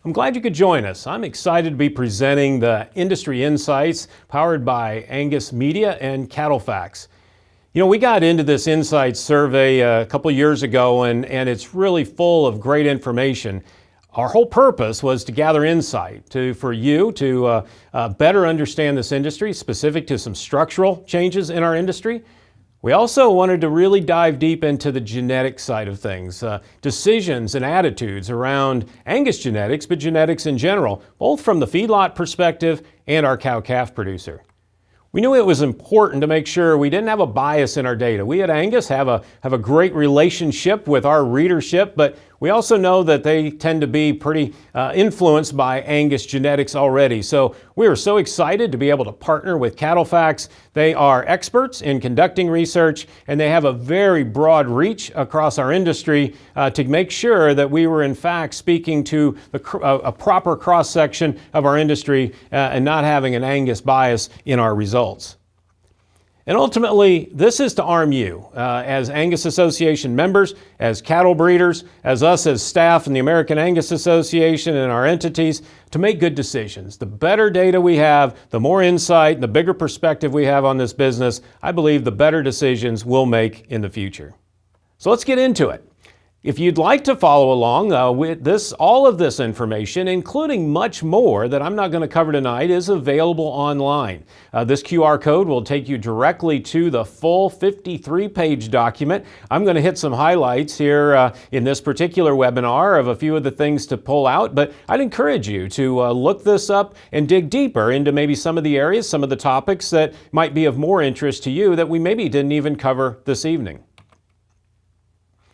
I'm glad you could join us. I'm excited to be presenting the industry insights powered by Angus Media and CattleFax. You know, we got into this insights survey a couple years ago and it's really full of great information. Our whole purpose was to gather insight for you to better understand this industry, specific to some structural changes in our industry. We also wanted to really dive deep into the genetic side of things, decisions and attitudes around Angus genetics, but genetics in general, both from the feedlot perspective and our cow-calf producer. We knew it was important to make sure we didn't have a bias in our data. We at Angus have a great relationship with our readership, but we also know that they tend to be pretty influenced by Angus genetics already. So we are so excited to be able to partner with CattleFax. They are experts in conducting research and they have a very broad reach across our industry to make sure that we were in fact speaking to a proper cross-section of our industry and not having an Angus bias in our results. And ultimately, this is to arm you as Angus Association members, as cattle breeders, as us as staff in the American Angus Association and our entities to make good decisions. The better data we have, the more insight, the bigger perspective we have on this business, I believe the better decisions we'll make in the future. So let's get into it. If you'd like to follow along with all of this information, including much more that I'm not going to cover tonight, is available online. This QR code will take you directly to the full 53-page document. I'm going to hit some highlights here in this particular webinar of a few of the things to pull out, but I'd encourage you to look this up and dig deeper into maybe some of the areas, some of the topics that might be of more interest to you that we maybe didn't even cover this evening.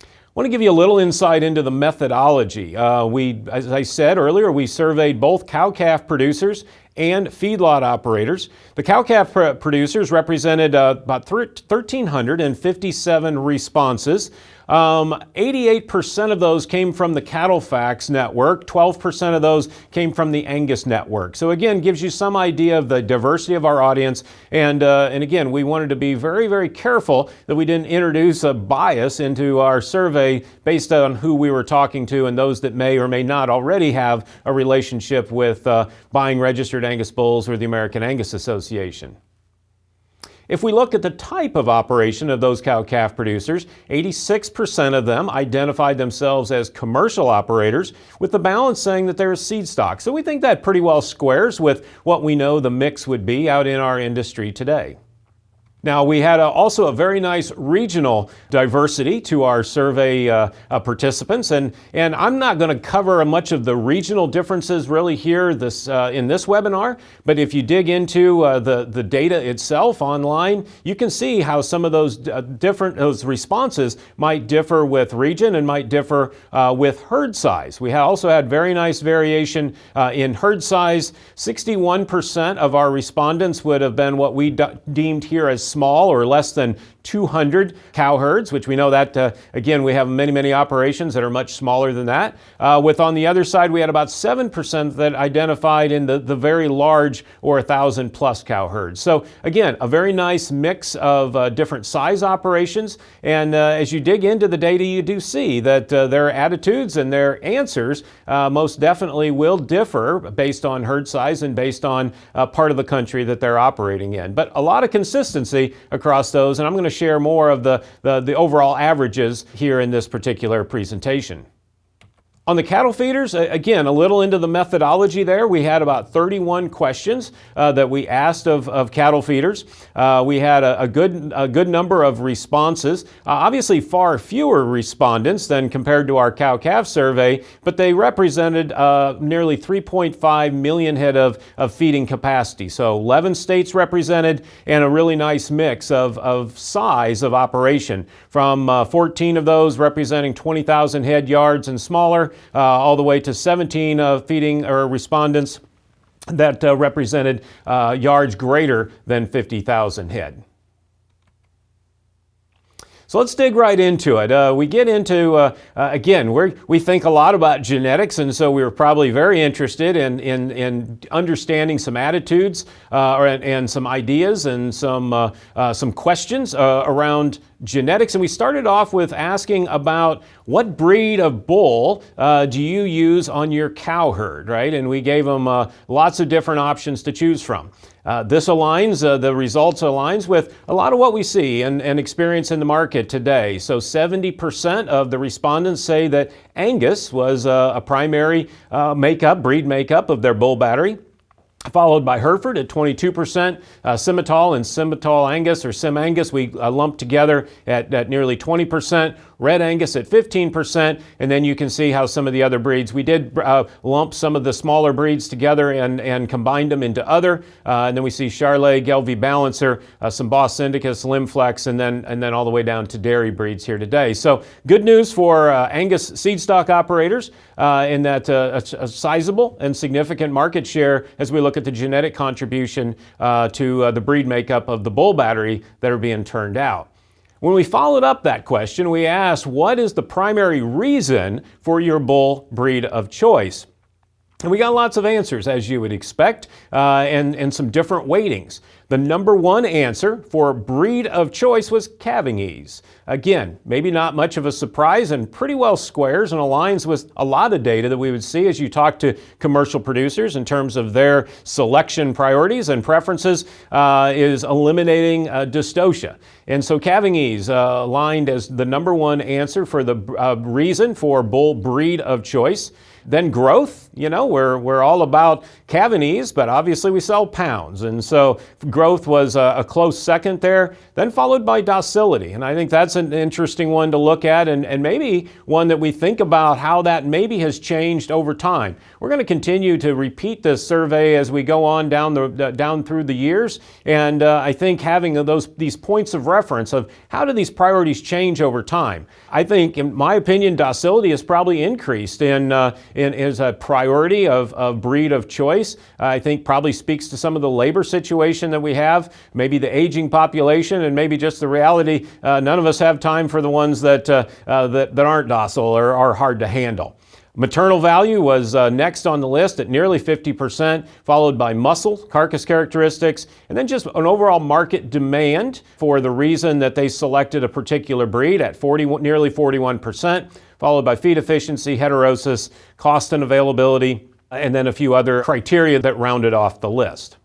I want to give you a little insight into the methodology. As I said earlier, we surveyed both cow-calf producers and feedlot operators. The cow-calf producers represented about 1,357 responses. 88% of those came from the CattleFax network, 12% of those came from the Angus network. So again, gives you some idea of the diversity of our audience. And again, we wanted to be very, very careful that we didn't introduce a bias into our survey based on who we were talking to and those that may or may not already have a relationship with buying registered Angus bulls or the American Angus Association. If we look at the type of operation of those cow-calf producers, 86% of them identified themselves as commercial operators, with the balance saying that they're seed stock. So we think that pretty well squares with what we know the mix would be out in our industry today. Now, we had also a very nice regional diversity to our survey participants, and I'm not going to cover much of the regional differences really here in this webinar, but if you dig into the data itself online, you can see how some of those those responses might differ with region and might differ with herd size. We also had very nice variation in herd size. 61% of our respondents would have been what we deemed here as small or less than 200 cow herds, which we know that, again, we have many operations that are much smaller than that. With on the other side, we had about 7% that identified in the very large or 1,000 plus cow herds. So again, a very nice mix of different size operations. And as you dig into the data, you do see that their attitudes and their answers most definitely will differ based on herd size and based on part of the country that they're operating in. But a lot of consistency across those, and I'm going to share more of the overall averages here in this particular presentation. On the cattle feeders, again, a little into the methodology there. We had about 31 questions that we asked of cattle feeders. We had a good number of responses. Obviously, far fewer respondents than compared to our cow-calf survey, but they represented nearly 3.5 million head of feeding capacity. So 11 states represented and a really nice mix of size of operation, from 14 of those representing 20,000 head yards and smaller, all the way to 17 feeding or respondents that represented yards greater than 50,000 head. So let's dig right into it. We get into, again, we think a lot about genetics, and so we were probably very interested in understanding some attitudes and some ideas and some questions around genetics. And we started off with asking about what breed of bull do you use on your cow herd, right? And we gave them lots of different options to choose from. This aligns, the results aligns with a lot of what we see and experience in the market today. So 70% of the respondents say that Angus was a primary breed makeup of their bull battery, followed by Hereford at 22%, Simmental and Simmental Angus or Sim Angus we lumped together at nearly 20%, Red Angus at 15%, and then you can see how some of the other breeds, we did lump some of the smaller breeds together and combined them into other, and then we see Charolais, Gelbvieh Balancer, some Boss Syndicus, Limflex, and then all the way down to dairy breeds here today. So good news for Angus seed stock operators in that a sizable and significant market share as we look at the genetic contribution to the breed makeup of the bull battery that are being turned out. When we followed up that question, we asked, what is the primary reason for your bull breed of choice? And we got lots of answers, as you would expect, and some different weightings. The number one answer for breed of choice was calving ease. Again, maybe not much of a surprise and pretty well squares and aligns with a lot of data that we would see as you talk to commercial producers in terms of their selection priorities and preferences is eliminating dystocia. And so calving ease aligned as the number one answer for the reason for bull breed of choice. Then growth, you know, we're all about calving ease, but obviously we sell pounds. And so growth was a close second there, then followed by docility. And I think that's an interesting one to look at and maybe one that we think about how that maybe has changed over time. We're going to continue to repeat this survey as we go on down through the years. And I think having these points of reference of how do these priorities change over time. I think, in my opinion, docility has probably increased is a priority of breed of choice. I think probably speaks to some of the labor situation that we have, maybe the aging population, and maybe just the reality none of us have time for the ones that aren't docile or are hard to handle. Maternal value was next on the list at nearly 50%, followed by muscle, carcass characteristics, and then just an overall market demand for the reason that they selected a particular breed at nearly 41%, followed by feed efficiency, heterosis, cost and availability, and then a few other criteria that rounded off the list.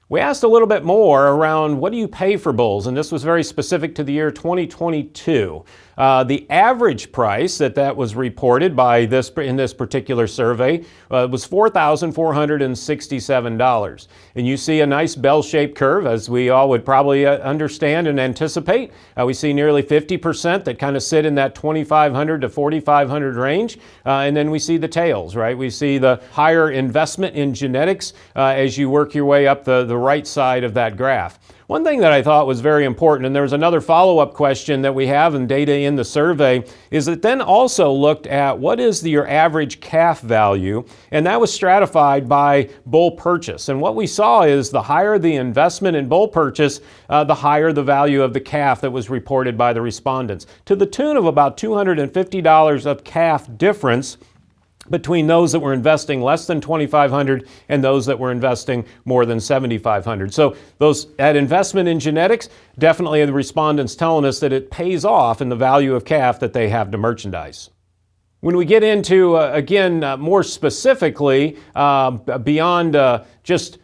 We asked a little bit more around what do you pay for bulls, and this was very specific to the year 2022. The average price that was reported in this particular survey was $4,467. And you see a nice bell-shaped curve, as we all would probably understand and anticipate. We see nearly 50% that kind of sit in that $2,500 to $4,500 range. And then we see the tails, right? We see the higher investment in genetics as you work your way up the right side of that graph. One thing that I thought was very important, and there was another follow-up question that we have in data in the survey, is it then also looked at what is your average calf value, and that was stratified by bull purchase. And what we saw is the higher the investment in bull purchase, the higher the value of the calf that was reported by the respondents, to the tune of about $250 of calf difference between those that were investing less than $2,500 and those that were investing more than $7,500. So that investment in genetics, definitely the respondents telling us that it pays off in the value of calf that they have to merchandise. When we get into, more specifically, beyond just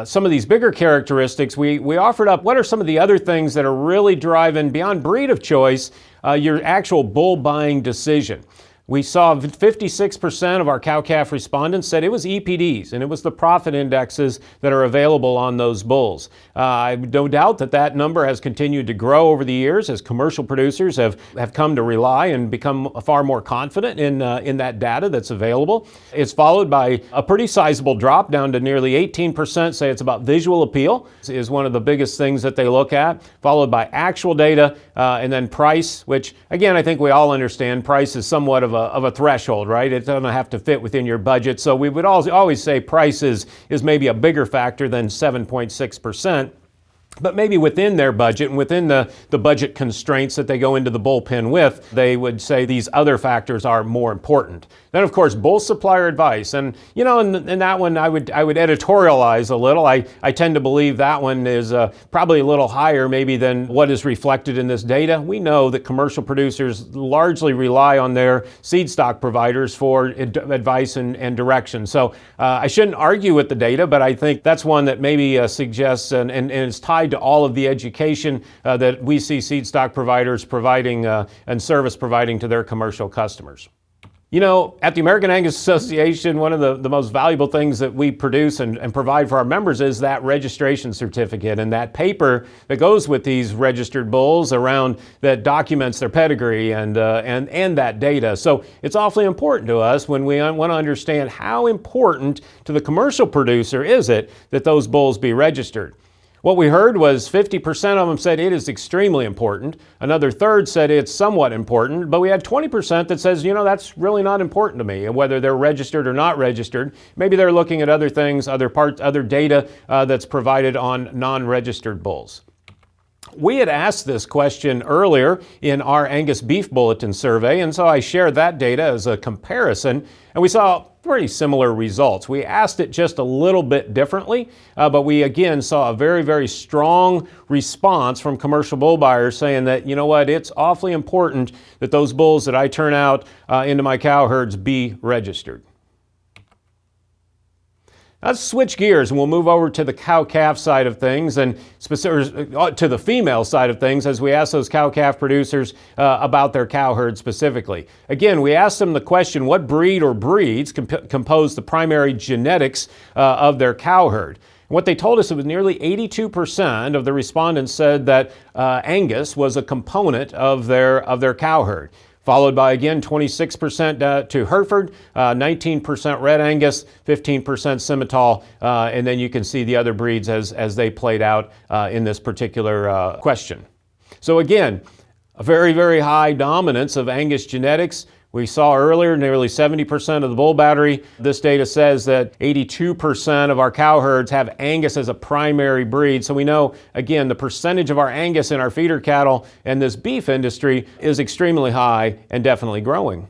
some of these bigger characteristics, we offered up what are some of the other things that are really driving, beyond breed of choice, your actual bull buying decision. We saw 56% of our cow-calf respondents said it was EPDs, and it was the profit indexes that are available on those bulls. I have no doubt that number has continued to grow over the years as commercial producers have come to rely and become far more confident in that data that's available. It's followed by a pretty sizable drop down to nearly 18% say it's about visual appeal is one of the biggest things that they look at, followed by actual data, and then price, which again, I think we all understand price is somewhat of a threshold, right? It doesn't have to fit within your budget. So we would always say price is maybe a bigger factor than 7.6%. But maybe within their budget and within the budget constraints that they go into the bullpen with, they would say these other factors are more important. Then, of course, bull supplier advice. And, you know, in that one, I would editorialize a little. I tend to believe that one is probably a little higher maybe than what is reflected in this data. We know that commercial producers largely rely on their seed stock providers for advice and direction. So I shouldn't argue with the data, but I think that's one that maybe suggests and is tied to all of the education that we see seed stock providers providing and service providing to their commercial customers. You know, at the American Angus Association, one of the most valuable things that we produce and provide for our members is that registration certificate and that paper that goes with these registered bulls around that documents their pedigree and that data. So it's awfully important to us when we want to understand how important to the commercial producer is it that those bulls be registered. What we heard was 50% of them said it is extremely important. Another third said it's somewhat important, but we had 20% that says, you know, that's really not important to me, whether they're registered or not registered. Maybe they're looking at other things, other data that's provided on non-registered bulls. We had asked this question earlier in our Angus Beef Bulletin survey, and so I shared that data as a comparison, and we saw pretty similar results. We asked it just a little bit differently, but we again saw a very, very strong response from commercial bull buyers saying that, you know what, it's awfully important that those bulls that I turn out into my cow herds be registered. Let's switch gears and we'll move over to the cow-calf side of things and to the female side of things as we ask those cow-calf producers about their cow herd specifically. Again, we asked them the question, what breed or breeds compose the primary genetics of their cow herd? What they told us, it was nearly 82% of the respondents said that Angus was a component of their cow herd. Followed by, again, 26% to Hereford, 19% Red Angus, 15% Simmental, and then you can see the other breeds as they played out in this particular question. So again, a very, very high dominance of Angus genetics. We saw earlier nearly 70% of the bull battery. This data says that 82% of our cow herds have Angus as a primary breed. So we know, again, the percentage of our Angus in our feeder cattle and this beef industry is extremely high and definitely growing.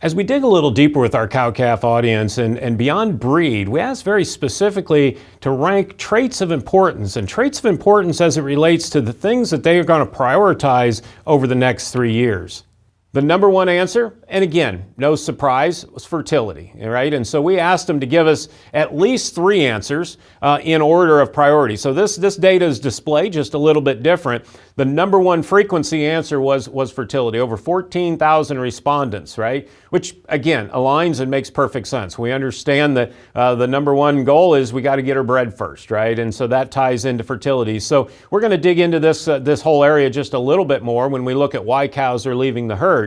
As we dig a little deeper with our cow-calf audience and beyond breed, we asked very specifically to rank traits of importance, and traits of importance as it relates to the things that they are going to prioritize over the next 3 years. The number one answer, and again, no surprise, was fertility, right? And so we asked them to give us at least 3 answers in order of priority. So this data is displayed just a little bit different. The number one frequency answer was fertility, over 14,000 respondents, right? Which, again, aligns and makes perfect sense. We understand that the number one goal is we got to get her bred first, right? And so that ties into fertility. So we're going to dig into this whole area just a little bit more when we look at why cows are leaving the herd.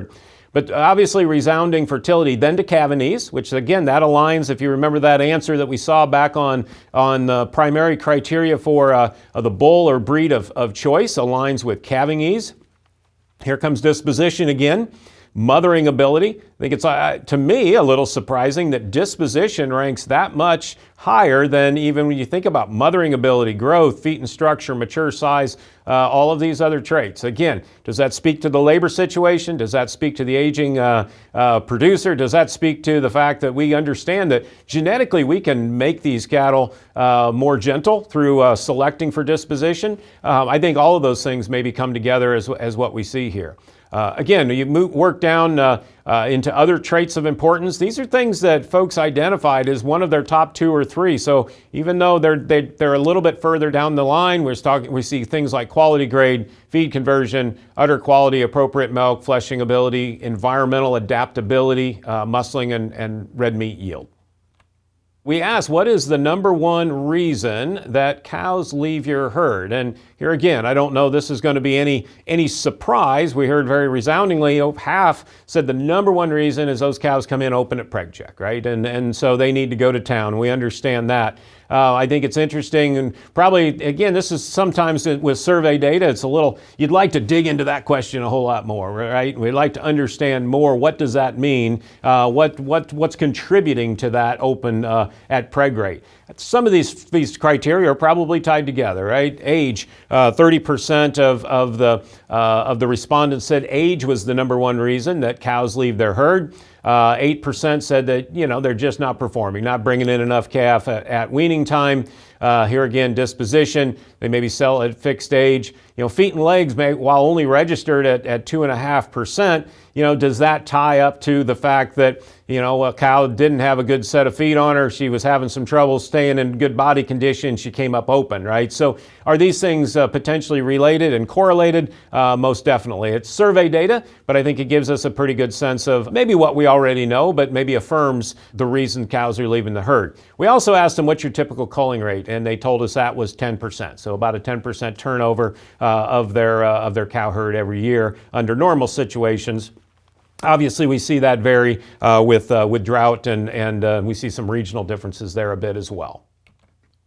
But obviously resounding fertility, then to calving, which again, that aligns, if you remember that answer that we saw back on the primary criteria for the bull or breed of choice, aligns with calving ease. Here comes disposition again. Mothering ability. I think it's, to me, a little surprising that disposition ranks that much higher than even when you think about mothering ability, growth, feet and structure, mature size, all of these other traits. Again, does that speak to the labor situation? Does that speak to the aging producer? Does that speak to the fact that we understand that genetically we can make these cattle more gentle through selecting for disposition? I think all of those things maybe come together as what we see here. Again, you work down into other traits of importance. These are things that folks identified as one of their top 2 or 3. So even though they're a little bit further down the line, we see things like quality grade, feed conversion, udder quality, appropriate milk, fleshing ability, environmental adaptability, muscling, and red meat yield. We asked, what is the number one reason that cows leave your herd? And here again, I don't know this is going to be any surprise. We heard very resoundingly, half said the number one reason is those cows come in open at preg check, right? And so they need to go to town. We understand that. I think it's interesting, and probably, again, this is sometimes with survey data, it's a little, you'd like to dig into that question a whole lot more, right? We'd like to understand more, what does that mean? What's contributing to that open at preg rate? Some of these criteria are probably tied together, right? Age, 30% of the respondents said age was the number one reason that cows leave their herd. 8% said that, they're just not performing, not bringing in enough calf at weaning time. Here again, disposition, they maybe sell at fixed age. Feet and legs, while only registered at 2.5%, does that tie up to the fact that, a cow didn't have a good set of feet on her, she was having some trouble staying in good body condition, she came up open, right? So are these things potentially related and correlated? Most definitely. It's survey data, but I think it gives us a pretty good sense of maybe what we already know, but maybe affirms the reason cows are leaving the herd. We also asked them, what's your typical culling rate? And they told us that was 10%. So about a 10% turnover of their cow herd every year under normal situations. Obviously, we see that vary with drought, and we see some regional differences there a bit as well.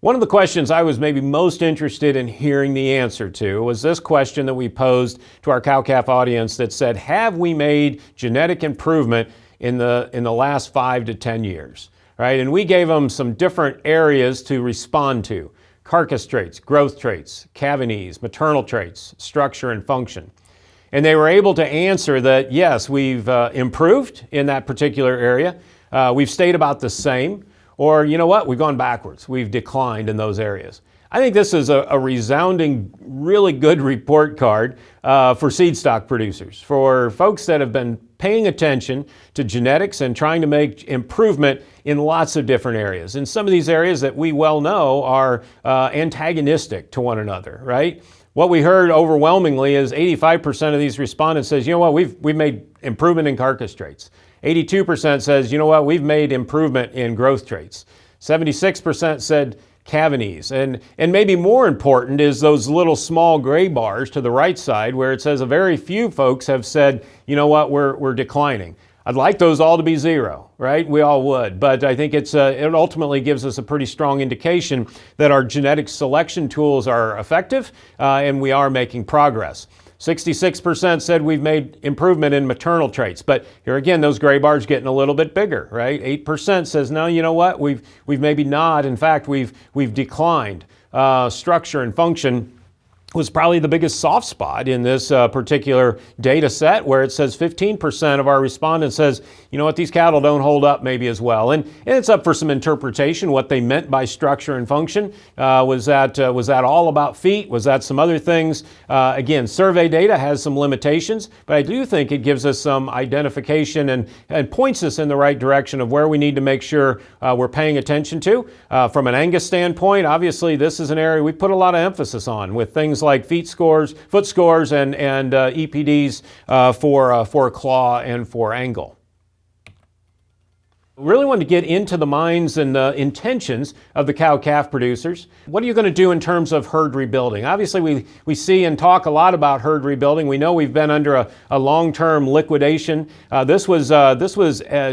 One of the questions I was maybe most interested in hearing the answer to was this question that we posed to our cow-calf audience that said, have we made genetic improvement in the last 5 to 10 years? Right? And we gave them some different areas to respond to: carcass traits, growth traits, calving, maternal traits, structure and function. And they were able to answer that, yes, we've improved in that particular area. We've stayed about the same. Or, we've gone backwards. We've declined in those areas. I think this is a resounding, really good report card for seed stock producers, for folks that have been paying attention to genetics and trying to make improvement in lots of different areas. And some of these areas that we well know are antagonistic to one another, right? What we heard overwhelmingly is 85% of these respondents says, we've made improvement in carcass traits. 82% says, we've made improvement in growth traits. 76% said calving. And maybe more important is those little small gray bars to the right side where it says a very few folks have said, we're declining. I'd like those all to be zero, right? We all would, but I think it ultimately gives us a pretty strong indication that our genetic selection tools are effective and we are making progress. 66% said we've made improvement in maternal traits, but here again, those gray bars getting a little bit bigger, right? 8% says, no, we've maybe not. In fact, we've declined. Structure and function was probably the biggest soft spot in this particular data set, where it says 15% of our respondents says, these cattle don't hold up maybe as well. And it's up for some interpretation what they meant by structure and function. Was that all about feet? Was that some other things? Again, survey data has some limitations, but I do think it gives us some identification and points us in the right direction of where we need to make sure we're paying attention to. From an Angus standpoint, obviously this is an area we put a lot of emphasis on with things like foot scores, and EPDs for claw and for angle. Really wanted to get into the minds and the intentions of the cow-calf producers. What are you going to do in terms of herd rebuilding? Obviously, we see and talk a lot about herd rebuilding. We know we've been under a long-term liquidation. This was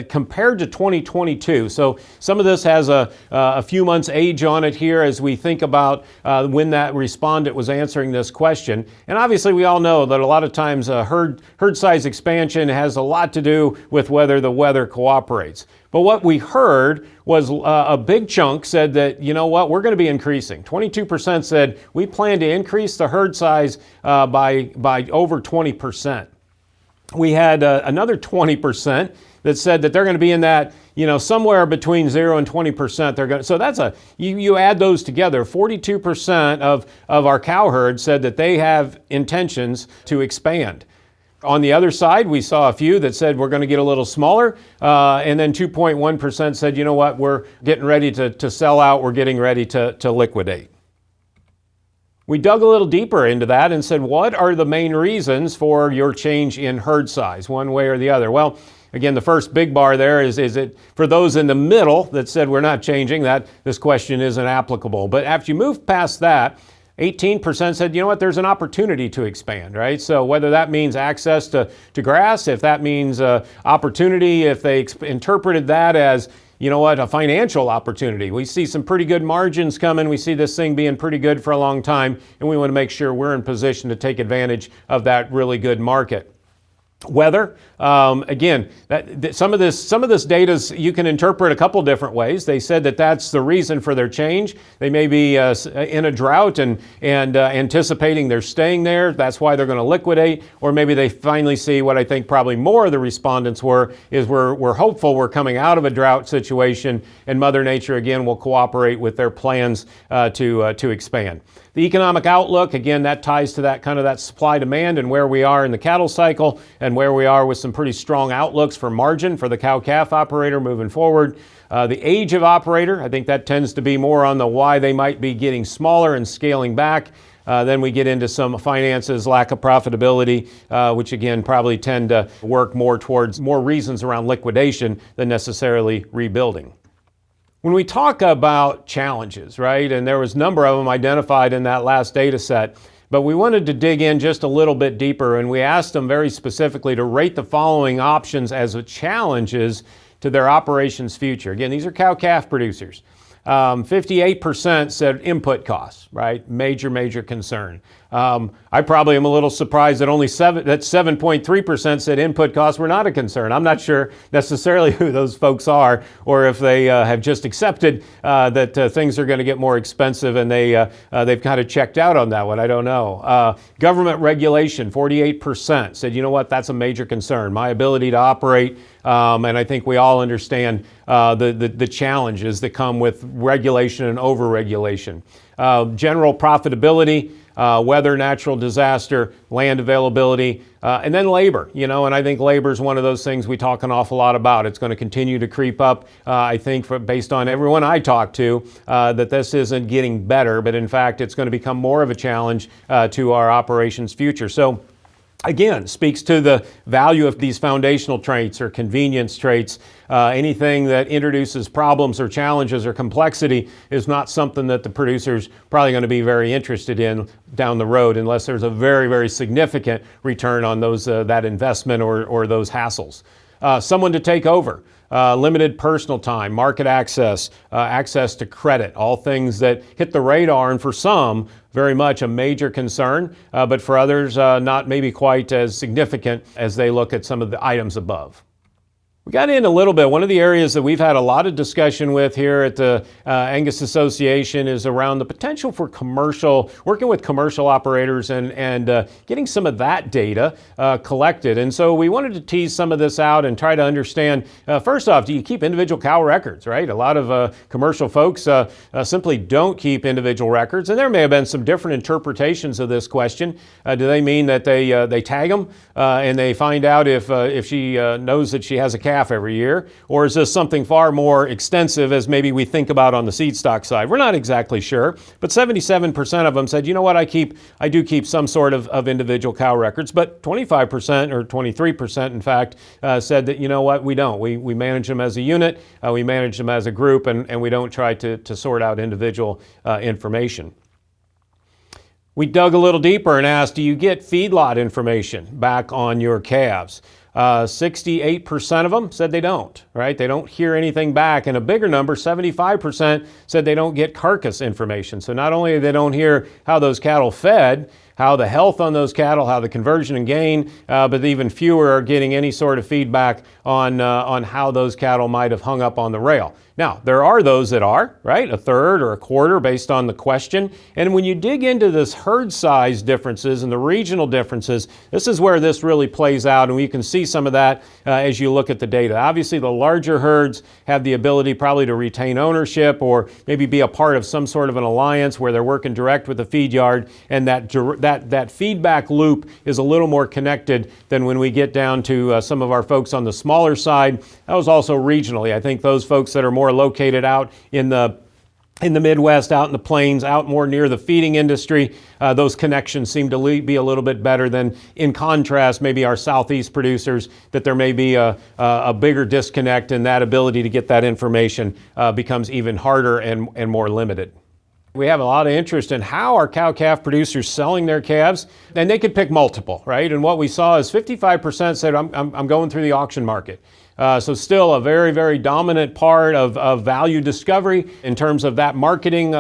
compared to 2022. So some of this has a few months age on it here as we think about when that respondent was answering this question. And obviously, we all know that a lot of times herd size expansion has a lot to do with whether the weather cooperates. But what we heard was a big chunk said that, we're going to be increasing. 22% said we plan to increase the herd size by over 20%. We had another 20% that said that they're going to be in that, somewhere between 0 and 20%. So that's you add those together, 42% of our cow herd said that they have intentions to expand. On the other side, we saw a few that said we're going to get a little smaller, and then 2.1% said, we're getting ready to sell out, we're getting ready to liquidate. We dug a little deeper into that and said, what are the main reasons for your change in herd size, one way or the other? Well, again, the first big bar there is it for those in the middle that said we're not changing, that this question isn't applicable. But after you move past that, 18% said, there's an opportunity to expand, right? So whether that means access to grass, if that means opportunity, if they interpreted that as, a financial opportunity. We see some pretty good margins coming. We see this thing being pretty good for a long time, and we want to make sure we're in position to take advantage of that really good market. Weather, again, some of this data you can interpret a couple different ways. They said that that's the reason for their change. They may be in a drought and anticipating they're staying there. That's why they're going to liquidate. Or maybe they finally see what I think probably more of the respondents is we're hopeful we're coming out of a drought situation, and Mother Nature again will cooperate with their plans to expand. The economic outlook, again, that ties to that kind of that supply demand and where we are in the cattle cycle and where we are with some pretty strong outlooks for margin for the cow-calf operator moving forward. The age of operator, I think that tends to be more on the why they might be getting smaller and scaling back. Then we get into some finances, lack of profitability, which again probably tend to work more towards more reasons around liquidation than necessarily rebuilding. When we talk about challenges, right, and there was a number of them identified in that last data set, but we wanted to dig in just a little bit deeper, and we asked them very specifically to rate the following options as challenges to their operations future. Again, these are cow-calf producers. 58% said input costs, right? Major concern. I probably am a little surprised that only 7.3% said input costs were not a concern. I'm not sure necessarily who those folks are, or if they have just accepted that things are going to get more expensive and they've kind of checked out on that one. I don't know. Government regulation, 48% said, you know what, that's a major concern. My ability to operate, and I think we all understand the challenges that come with regulation and over-regulation. General profitability, weather, natural disaster, land availability, and then labor, and I think labor is one of those things we talk an awful lot about. It's going to continue to creep up. I think based on everyone I talk to, that this isn't getting better, but in fact, it's going to become more of a challenge to our operations future. So again, speaks to the value of these foundational traits or convenience traits. Anything that introduces problems or challenges or complexity is not something that the producer's probably going to be very interested in down the road unless there's a very significant return on those that investment or those hassles. Someone to take over. Limited personal time, market access, access to credit, all things that hit the radar, and for some, very much a major concern, but for others, not maybe quite as significant as they look at some of the items above. We got in a little bit. One of the areas that we've had a lot of discussion with here at the Angus Association is around the potential for working with commercial operators and getting some of that data collected. And so we wanted to tease some of this out and try to understand, first off, do you keep individual cow records, right? A lot of commercial folks simply don't keep individual records, and there may have been some different interpretations of this question. Do they mean that they tag them and they find out if she knows that she has a calf every year, or is this something far more extensive as maybe we think about on the seed stock side? We're not exactly sure, but 77% of them said, you know what, I do keep some sort of individual cow records, but 25% or 23% in fact said that, you know what, we don't. We manage them as a unit, we manage them as a group, and we don't try to sort out individual information. We dug a little deeper and asked, do you get feedlot information back on your calves? 68% of them said they don't, right? They don't hear anything back. And a bigger number, 75%, said they don't get carcass information. So not only they don't hear how those cattle fed, how the health on those cattle, how the conversion and gain, but even fewer are getting any sort of feedback on how those cattle might have hung up on the rail. Now, there are those that are, right? A third or a quarter based on the question. And when you dig into this herd size differences and the regional differences, this is where this really plays out, and we can see some of that as you look at the data. Obviously, the larger herds have the ability probably to retain ownership or maybe be a part of some sort of an alliance where they're working direct with the feed yard, and that feedback loop is a little more connected than when we get down to some of our folks on the smaller side. That was also regionally. I think those folks that are more located out in the Midwest, out in the plains, out more near the feeding industry, those connections seem to be a little bit better than, in contrast, maybe our Southeast producers, that there may be a bigger disconnect, and that ability to get that information becomes even harder and more limited. We have a lot of interest in how are cow-calf producers selling their calves, and they could pick multiple, right? And what we saw is 55% said, I'm going through the auction market. So still a very, very dominant part of value discovery in terms of that marketing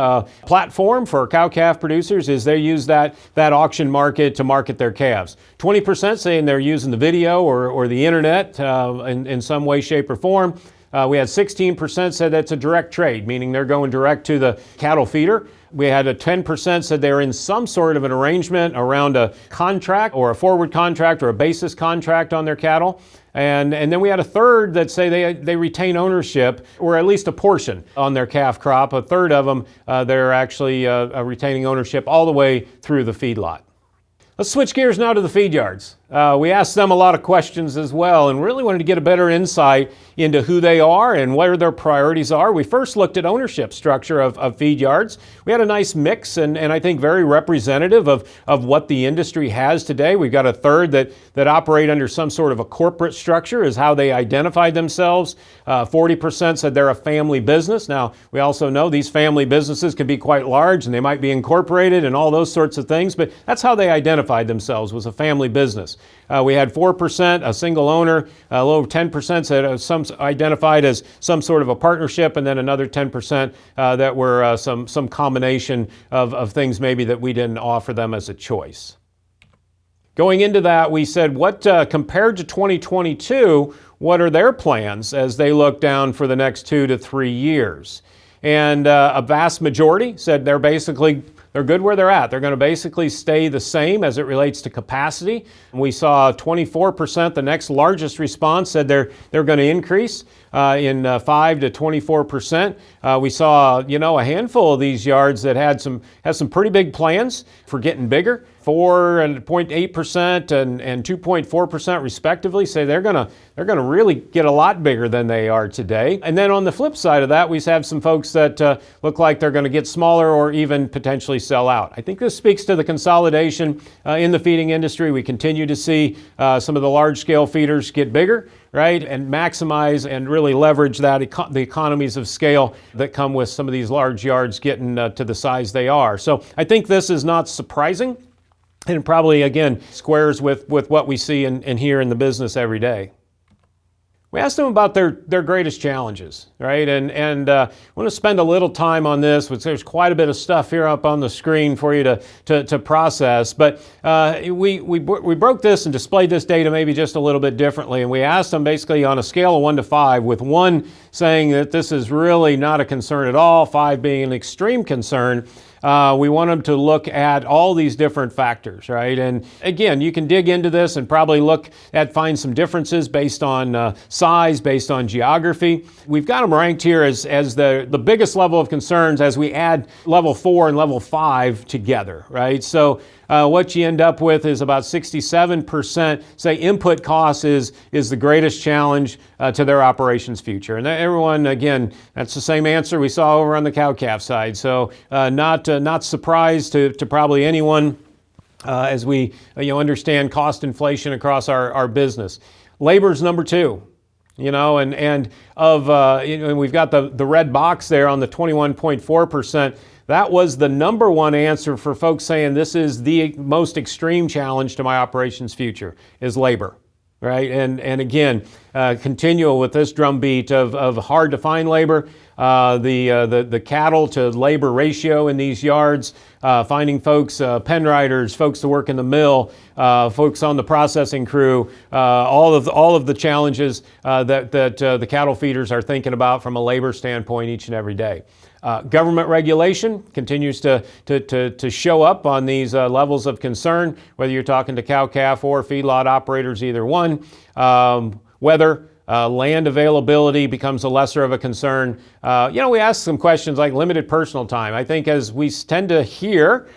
platform for cow-calf producers is they use that auction market to market their calves. 20% saying they're using the video or the internet in some way, shape, or form. We had 16% said that's a direct trade, meaning they're going direct to the cattle feeder. We had a 10% said they're in some sort of an arrangement around a contract or a forward contract or a basis contract on their cattle. And then we had a third that say they retain ownership, or at least a portion on their calf crop. A third of them, they're actually retaining ownership all the way through the feedlot. Let's switch gears now to the feed yards. We asked them a lot of questions as well and really wanted to get a better insight into who they are and where their priorities are. We first looked at ownership structure of feed yards. We had a nice mix and I think very representative of what the industry has today. We've got a third that operate under some sort of a corporate structure is how they identified themselves. 40% said they're a family business. Now, we also know these family businesses can be quite large and they might be incorporated and all those sorts of things, but that's how they identified themselves, was a family business. We had 4%, a single owner, a little over 10% said some identified as some sort of a partnership, and then another 10% that were some combination of things maybe that we didn't offer them as a choice. Going into that, we said, what compared to 2022, what are their plans as they look down for the next 2 to 3 years? And a vast majority said they're good where they're at. They're going to basically stay the same as it relates to capacity. We saw 24%, the next largest response, said they're going to increase in 5 to 24%. We saw, a handful of these yards that had some pretty big plans for getting bigger. 4.8% and 2.4% respectively say they're going to really get a lot bigger than they are today. And then on the flip side of that, we have some folks that look like they're going to get smaller or even potentially sell out. I think this speaks to the consolidation in the feeding industry. We continue to see some of the large-scale feeders get bigger, right, and maximize and really leverage the economies of scale that come with some of these large yards getting to the size they are. So I think this is not surprising. And probably, again, squares with what we see and hear in the business every day. We asked them about their greatest challenges, right? And I want to spend a little time on this, which there's quite a bit of stuff here up on the screen for you to process. But we broke this and displayed this data maybe just a little bit differently. And we asked them basically on a scale of 1 to 5, with 1 saying that this is really not a concern at all, 5 being an extreme concern. We want them to look at all these different factors, right? And again, you can dig into this and probably find some differences based on size, based on geography. We've got them ranked here as the biggest level of concerns as we add level 4 and level 5 together, right? So what you end up with is about 67% say input costs is the greatest challenge to their operations future. And everyone, again, that's the same answer we saw over on the cow-calf side. So not surprised to probably anyone as we understand cost inflation across our business. Labor's number 2. And we've got the red box there on the 21.4%. That was the number 1 answer for folks saying this is the most extreme challenge to my operations future is labor, right? And again, continual with this drumbeat of hard to find labor, the cattle to labor ratio in these yards, finding folks, pen riders, folks to work in the mill, folks on the processing crew, all of the challenges that the cattle feeders are thinking about from a labor standpoint each and every day. Government regulation continues to show up on these levels of concern, whether you're talking to cow-calf or feedlot operators, either one. Weather, land availability becomes a lesser of a concern. We ask some questions like limited personal time. I think as we tend to hear,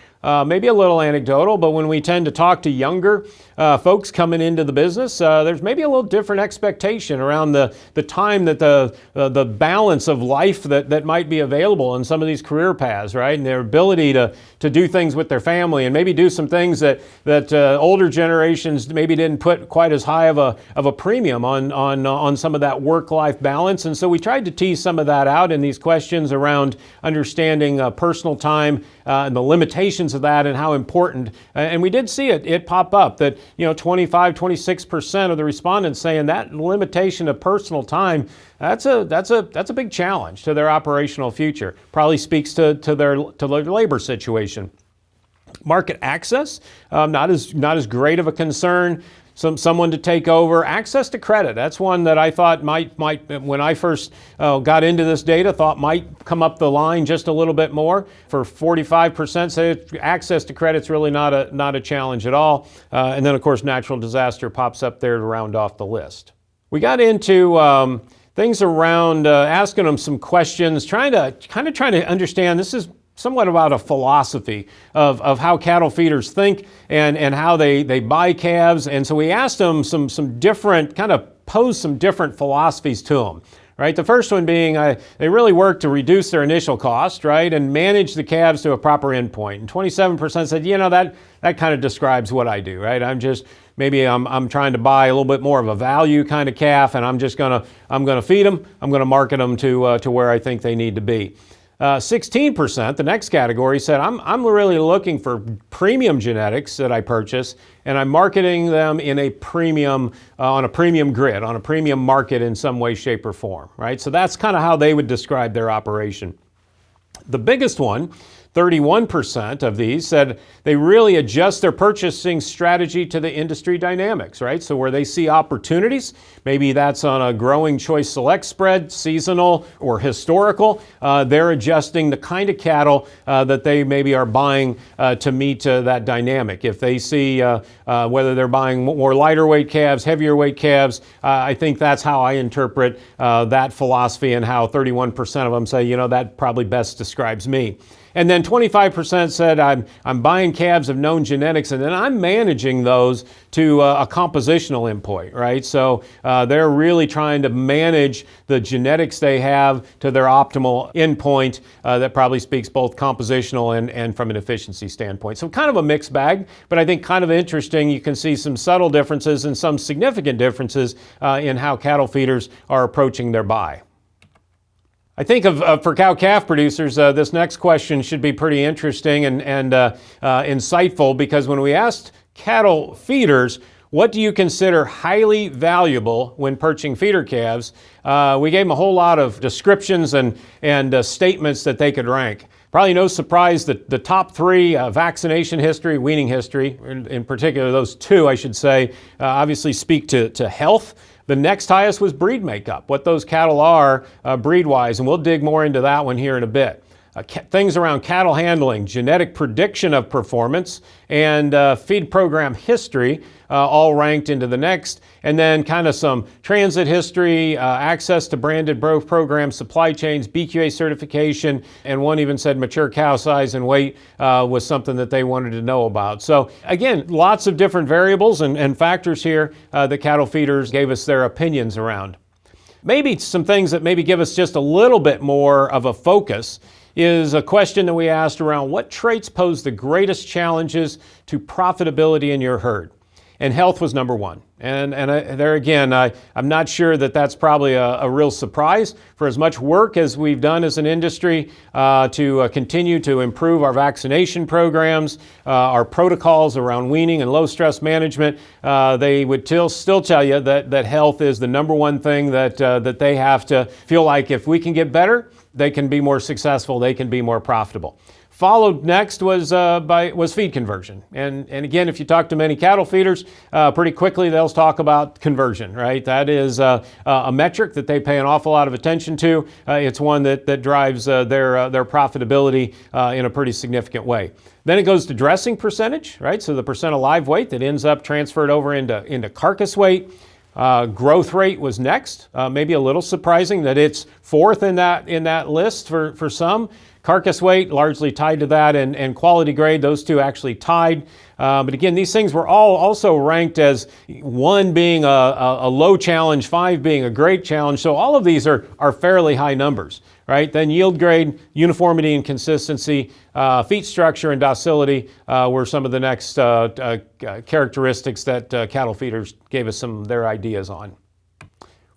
maybe a little anecdotal, but when we tend to talk to younger folks coming into the business, there's maybe a little different expectation around the time that the balance of life that might be available in some of these career paths, right? And their ability to do things with their family and maybe do some things that older generations maybe didn't put quite as high of a premium on some of that work-life balance. And so we tried to tease some of that out in these questions around understanding personal time and the limitations of that and how important. And we did see it pop up that 25, 26% of the respondents saying that limitation of personal time, that's a big challenge to their operational future. Probably speaks to their labor situation. Market access, not as great of a concern. Someone to take over. Access to credit, that's one that I thought might when I first got into this data, thought might come up the line just a little bit more. For 45%, say access to credit's really not a challenge at all. And then of course natural disaster pops up there to round off the list. We got into things around asking them some questions, trying to understand. This is somewhat about a philosophy of how cattle feeders think and how they buy calves. And so we asked them some different, posed some different philosophies to them. Right? The first one being they really work to reduce their initial cost, right, and manage the calves to a proper endpoint. And 27% said, that kind of describes what I do, right? I'm trying to buy a little bit more of a value kind of calf, and I'm gonna feed them. I'm gonna market them to where I think they need to be. 16%, the next category, said I'm really looking for premium genetics that I purchase, and I'm marketing them in a premium on a premium grid, on a premium market in some way, shape, or form. Right? So that's kind of how they would describe their operation. The biggest one, 31% of these, said they really adjust their purchasing strategy to the industry dynamics, right? So where they see opportunities, maybe that's on a growing choice select spread, seasonal or historical, they're adjusting the kind of cattle that they maybe are buying to meet that dynamic. If they see whether they're buying more lighter weight calves, heavier weight calves, I think that's how I interpret that philosophy, and how 31% of them say, that probably best describes me. And then 25% said I'm buying calves of known genetics, and then I'm managing those to a compositional endpoint, right? So they're really trying to manage the genetics they have to their optimal endpoint. That probably speaks both compositional and from an efficiency standpoint. So kind of a mixed bag, but I think kind of interesting. You can see some subtle differences and some significant differences in how cattle feeders are approaching their buy. I think for cow-calf producers, this next question should be pretty interesting and insightful, because when we asked cattle feeders, what do you consider highly valuable when purchasing feeder calves, we gave them a whole lot of descriptions and statements that they could rank. Probably no surprise that the top three, vaccination history, weaning history, in particular those two, I should say, obviously speak to health. The next highest was breed makeup, what those cattle are breed-wise, and we'll dig more into that one here in a bit. Things around cattle handling, genetic prediction of performance, and feed program history, all ranked into the next. And then kind of some transit history, access to branded growth programs, supply chains, BQA certification, and one even said mature cow size and weight was something that they wanted to know about. So again, lots of different variables and factors here that cattle feeders gave us their opinions around. Maybe some things that maybe give us just a little bit more of a focus is a question that we asked around what traits pose the greatest challenges to profitability in your herd. And health was number one. And there again, I'm not sure that that's probably a real surprise. For as much work as we've done as an industry to continue to improve our vaccination programs, our protocols around weaning and low stress management, they would still tell you that health is the number one thing that they have to feel like if we can get better, they can be more successful, they can be more profitable. Followed next was feed conversion. And again, if you talk to many cattle feeders, pretty quickly they'll talk about conversion, right? That is a metric that they pay an awful lot of attention to. It's one that drives their profitability in a pretty significant way. Then it goes to dressing percentage, right? So the percent of live weight that ends up transferred over into carcass weight. Growth rate was next. Maybe a little surprising that it's fourth in that list for some. Carcass weight largely tied to that, and quality grade, those two actually tied. But again, these things were all also ranked as 1 being a low challenge, 5 being a great challenge. So all of these are fairly high numbers, right? Then yield grade, uniformity and consistency, feet structure and docility were some of the next characteristics that cattle feeders gave us some of their ideas on.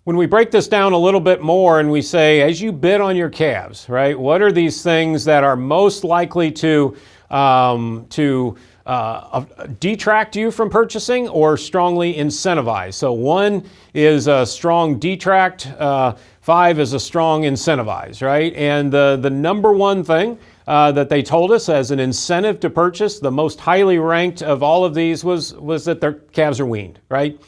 When we break this down a little bit more and we say, as you bid on your calves, right, what are these things that are most likely to detract you from purchasing or strongly incentivize. So 1 is a strong detract, 5 is a strong incentivize, right? And the number one thing that they told us as an incentive to purchase, the most highly ranked of all of these was that their calves are weaned, right?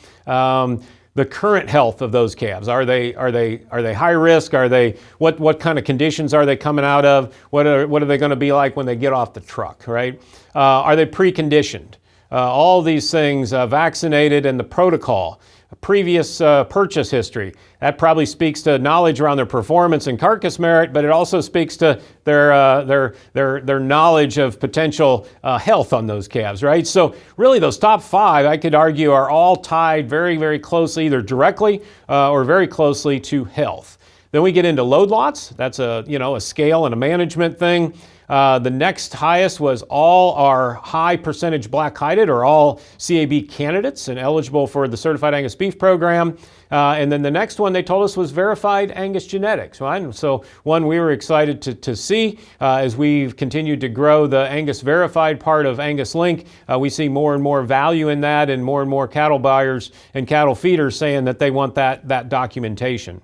The current health of those calves, are they high risk? Are they what kind of conditions are they coming out of? What are they going to be like when they get off the truck, right? Are they preconditioned? All these things, vaccinated, and the protocol, previous purchase history. That probably speaks to knowledge around their performance and carcass merit, but it also speaks to their knowledge of potential health on those calves, right? So really those top 5, I could argue, are all tied very, very closely, either directly or very closely to health. Then we get into load lots. That's a scale and a management thing. The next highest was all our high percentage black-hided, or all CAB candidates and eligible for the Certified Angus Beef program. And then the next one they told us was verified Angus genetics, right? So one we were excited to see as we've continued to grow the Angus verified part of Angus Link. We see more and more value in that, and more cattle buyers and cattle feeders saying that they want that documentation.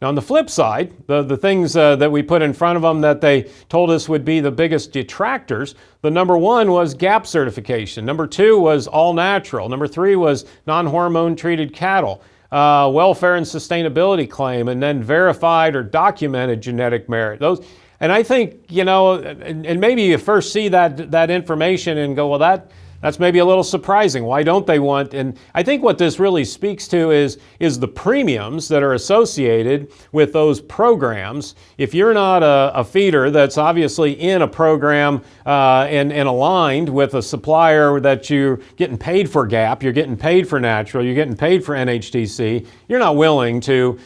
Now on the flip side, the things that we put in front of them that they told us would be the biggest detractors, the number 1 was GAP certification. Number 2 was all natural. Number 3 was non-hormone treated cattle, welfare and sustainability claim, and then verified or documented genetic merit. Those, and I think, and maybe you first see that information and go, well, that's maybe a little surprising. Why don't they want? And I think what this really speaks to is the premiums that are associated with those programs. If you're not a feeder that's obviously in a program and aligned with a supplier that you're getting paid for GAP, you're getting paid for natural, you're getting paid for NHTC, you're not willing to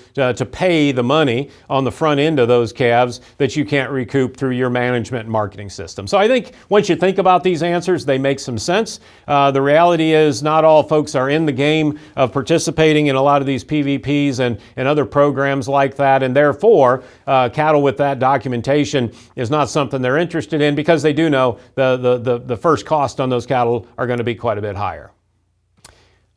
pay the money on the front end of those calves that you can't recoup through your management and marketing system. So I think once you think about these answers, they make some sense. The reality is not all folks are in the game of participating in a lot of these PVPs and other programs like that, and therefore cattle with that documentation is not something they're interested in, because they do know the first cost on those cattle are going to be quite a bit higher.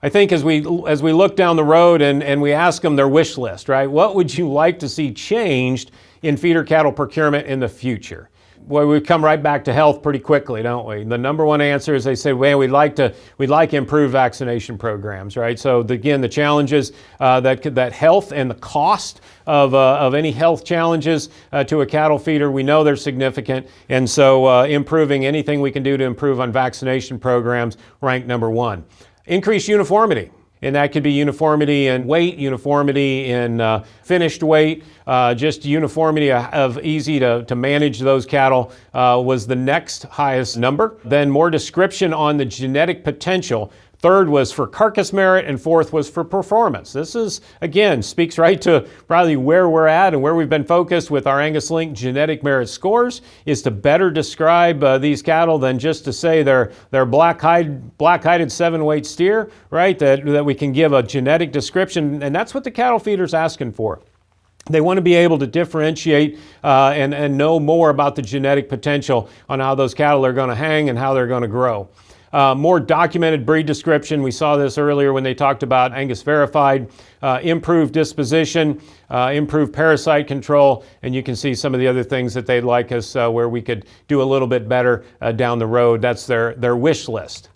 I think as we look down the road and we ask them their wish list, right? What would you like to see changed in feeder cattle procurement in the future? Well, we come right back to health pretty quickly, don't we? The number one answer is they say, well, we'd like improved vaccination programs, right? So again, the challenges that health and the cost of any health challenges to a cattle feeder, we know they're significant, and so improving anything we can do to improve on vaccination programs, ranked number 1. Increase uniformity. And that could be uniformity in weight, uniformity in finished weight, just uniformity of easy to manage those cattle was the next highest number. Then more description on the genetic potential. 3rd was for carcass merit, and 4th was for performance. This is, again, speaks right to probably where we're at and where we've been focused with our Angus Link genetic merit scores, is to better describe these cattle than just to say they're black-hided 7-weight steer, right? That we can give a genetic description, and that's what the cattle feeder's asking for. They want to be able to differentiate and know more about the genetic potential on how those cattle are going to hang and how they're going to grow. More documented breed description. We saw this earlier when they talked about Angus verified, improved disposition, improved parasite control, and you can see some of the other things that they'd like us where we could do a little bit better down the road. That's their wish list.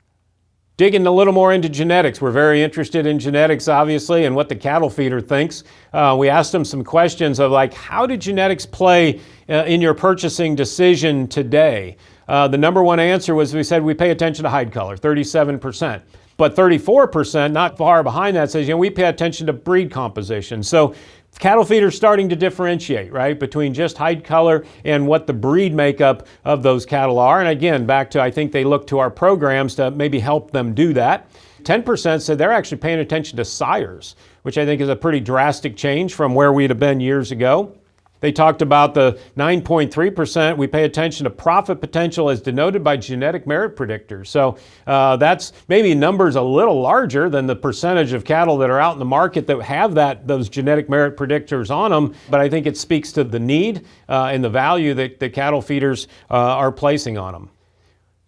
Digging a little more into genetics. We're very interested in genetics, obviously, and what the cattle feeder thinks. We asked them some questions of like, how do genetics play in your purchasing decision today? The number 1 answer was, we said we pay attention to hide color, 37%. But 34%, not far behind that, says, we pay attention to breed composition. So cattle feeders starting to differentiate, right, between just hide color and what the breed makeup of those cattle are. And again, back to, I think they look to our programs to maybe help them do that. 10% said they're actually paying attention to sires, which I think is a pretty drastic change from where we'd have been years ago. They talked about the 9.3%. We pay attention to profit potential as denoted by genetic merit predictors. So that's maybe numbers a little larger than the percentage of cattle that are out in the market that have those genetic merit predictors on them. But I think it speaks to the need and the value that the cattle feeders are placing on them.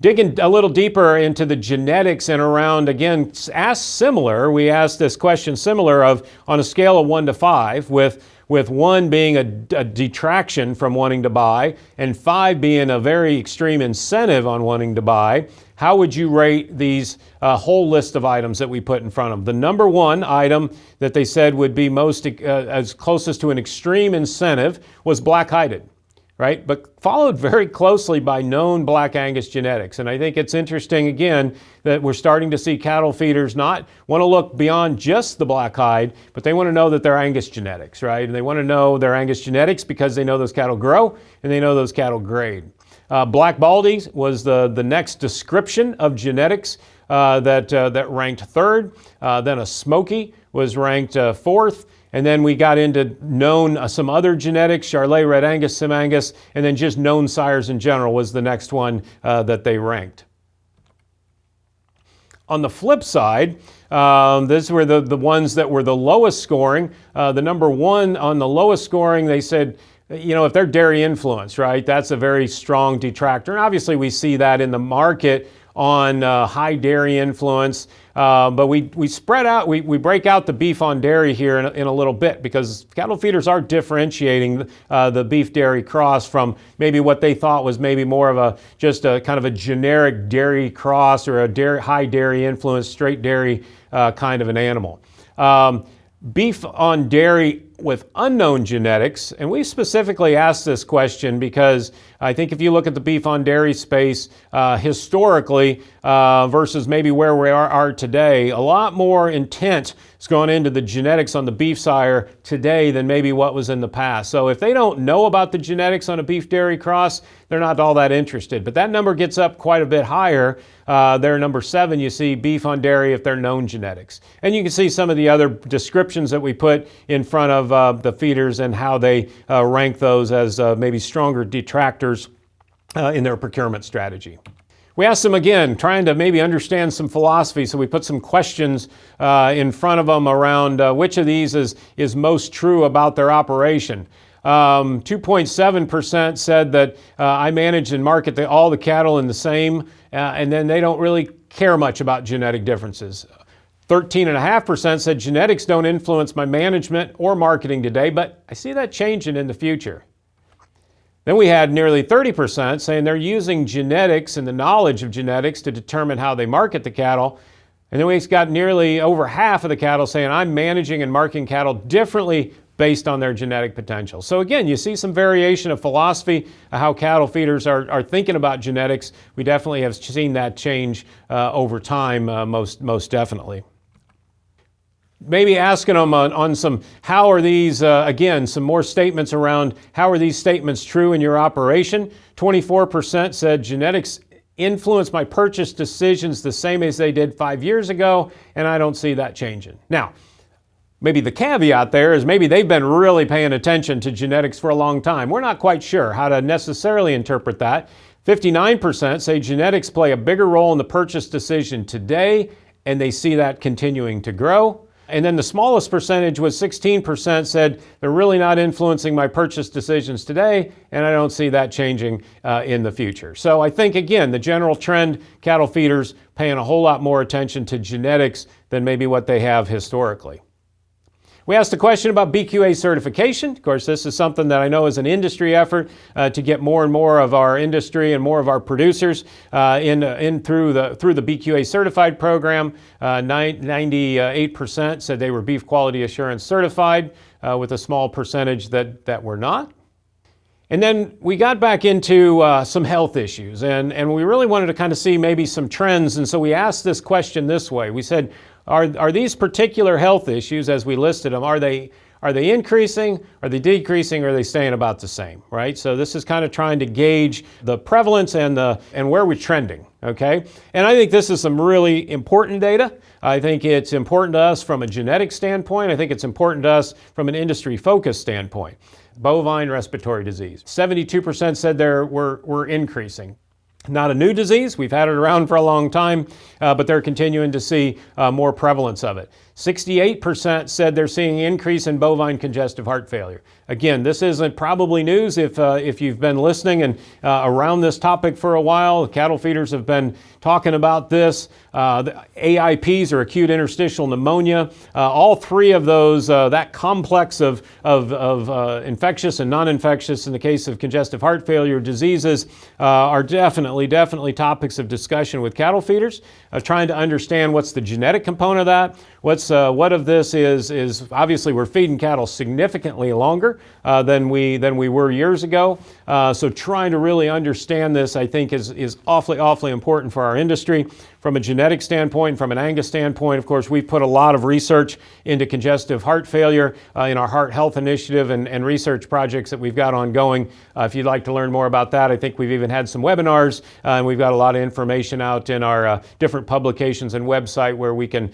Digging a little deeper into the genetics and around, again, we asked this question similar of on a scale of 1 to 5, with 1 being a detraction from wanting to buy and 5 being a very extreme incentive on wanting to buy. How would you rate these whole list of items that we put in front of them? The number 1 item that they said would be most as closest to an extreme incentive was black-hided, right? But followed very closely by known Black Angus genetics. And I think it's interesting, again, that we're starting to see cattle feeders not want to look beyond just the black hide, but they want to know that they're Angus genetics, right? And they want to know they're Angus genetics because they know those cattle grow and they know those cattle grade. Black Baldies was the next description of genetics that ranked 3rd. Then a Smoky was ranked 4th. And then we got into known some other genetics, Charolais, Red Angus, Sim Angus, and then just known sires in general was the next one that they ranked. On the flip side, these were the ones that were the lowest scoring. The number 1 on the lowest scoring, they said, you know, if they're dairy influenced, right, that's a very strong detractor. And obviously we see that in the market on high dairy influence. But we spread out, we break out the beef on dairy here in a little bit, because cattle feeders are differentiating the beef dairy cross from maybe what they thought was maybe more of just a kind of a generic dairy cross or a high dairy influence, straight dairy kind of an animal. Beef on dairy with unknown genetics, and we specifically asked this question because I think if you look at the beef on dairy space historically versus maybe where we are today, a lot more intent has gone into the genetics on the beef sire today than maybe what was in the past. So if they don't know about the genetics on a beef dairy cross, they're not all that interested. But that number gets up quite a bit higher. They're number 7, you see beef on dairy if they're known genetics. And you can see some of the other descriptions that we put in front of the feeders and how they rank those as maybe stronger detractors in their procurement strategy. We asked them again, trying to maybe understand some philosophy, so we put some questions in front of them around which of these is most true about their operation. 2.7% said that I manage and market all the cattle in the same, and then they don't really care much about genetic differences. 13.5% said genetics don't influence my management or marketing today, but I see that changing in the future. Then we had nearly 30% saying they're using genetics and the knowledge of genetics to determine how they market the cattle. And then we got nearly over half of the cattle saying I'm managing and marketing cattle differently based on their genetic potential. So again, you see some variation of philosophy, how cattle feeders are thinking about genetics. We definitely have seen that change over time, most definitely. Maybe asking them on some, how are these, again, some more statements around how are these statements true in your operation. 24% said genetics influence my purchase decisions the same as they did 5 years ago, and I don't see that changing. Now, maybe the caveat there is maybe they've been really paying attention to genetics for a long time. We're not quite sure how to necessarily interpret that. 59% say genetics play a bigger role in the purchase decision today, and they see that continuing to grow. And then the smallest percentage was 16% said they're really not influencing my purchase decisions today, and I don't see that changing in the future. So I think, again, the general trend, cattle feeders paying a whole lot more attention to genetics than maybe what they have historically. We asked a question about BQA certification. Of course, this is something that I know is an industry effort to get more and more of our industry and more of our producers in through the BQA certified program. 98% said they were beef quality assurance certified, with a small percentage that were not. And then we got back into some health issues, and we really wanted to kind of see maybe some trends. And so we asked this question this way. We said, are these particular health issues, as we listed them, are they increasing, are they decreasing, or are they staying about the same, right? So this is kind of trying to gauge the prevalence and where we're trending, okay? And I think this is some really important data. I think it's important to us from a genetic standpoint. I think it's important to us from an industry-focused standpoint. Bovine respiratory disease. 72% said we're increasing. Not a new disease. We've had it around for a long time, but they're continuing to see more prevalence of it. 68% said they're seeing an increase in bovine congestive heart failure. Again, this isn't probably news if you've been listening and around this topic for a while. Cattle feeders have been talking about this. The AIPs, or acute interstitial pneumonia, all three of those, that complex of infectious and non-infectious in the case of congestive heart failure diseases are definitely topics of discussion with cattle feeders, trying to understand what's the genetic component of that. What of this is obviously we're feeding cattle significantly longer than we were years ago. So trying to really understand this, I think, is awfully important for our industry. From a genetic standpoint, from an Angus standpoint, of course, we've put a lot of research into congestive heart failure in our Heart Health Initiative and research projects that we've got ongoing. If you'd like to learn more about that, I think we've even had some webinars, and we've got a lot of information out in our different publications and website where we can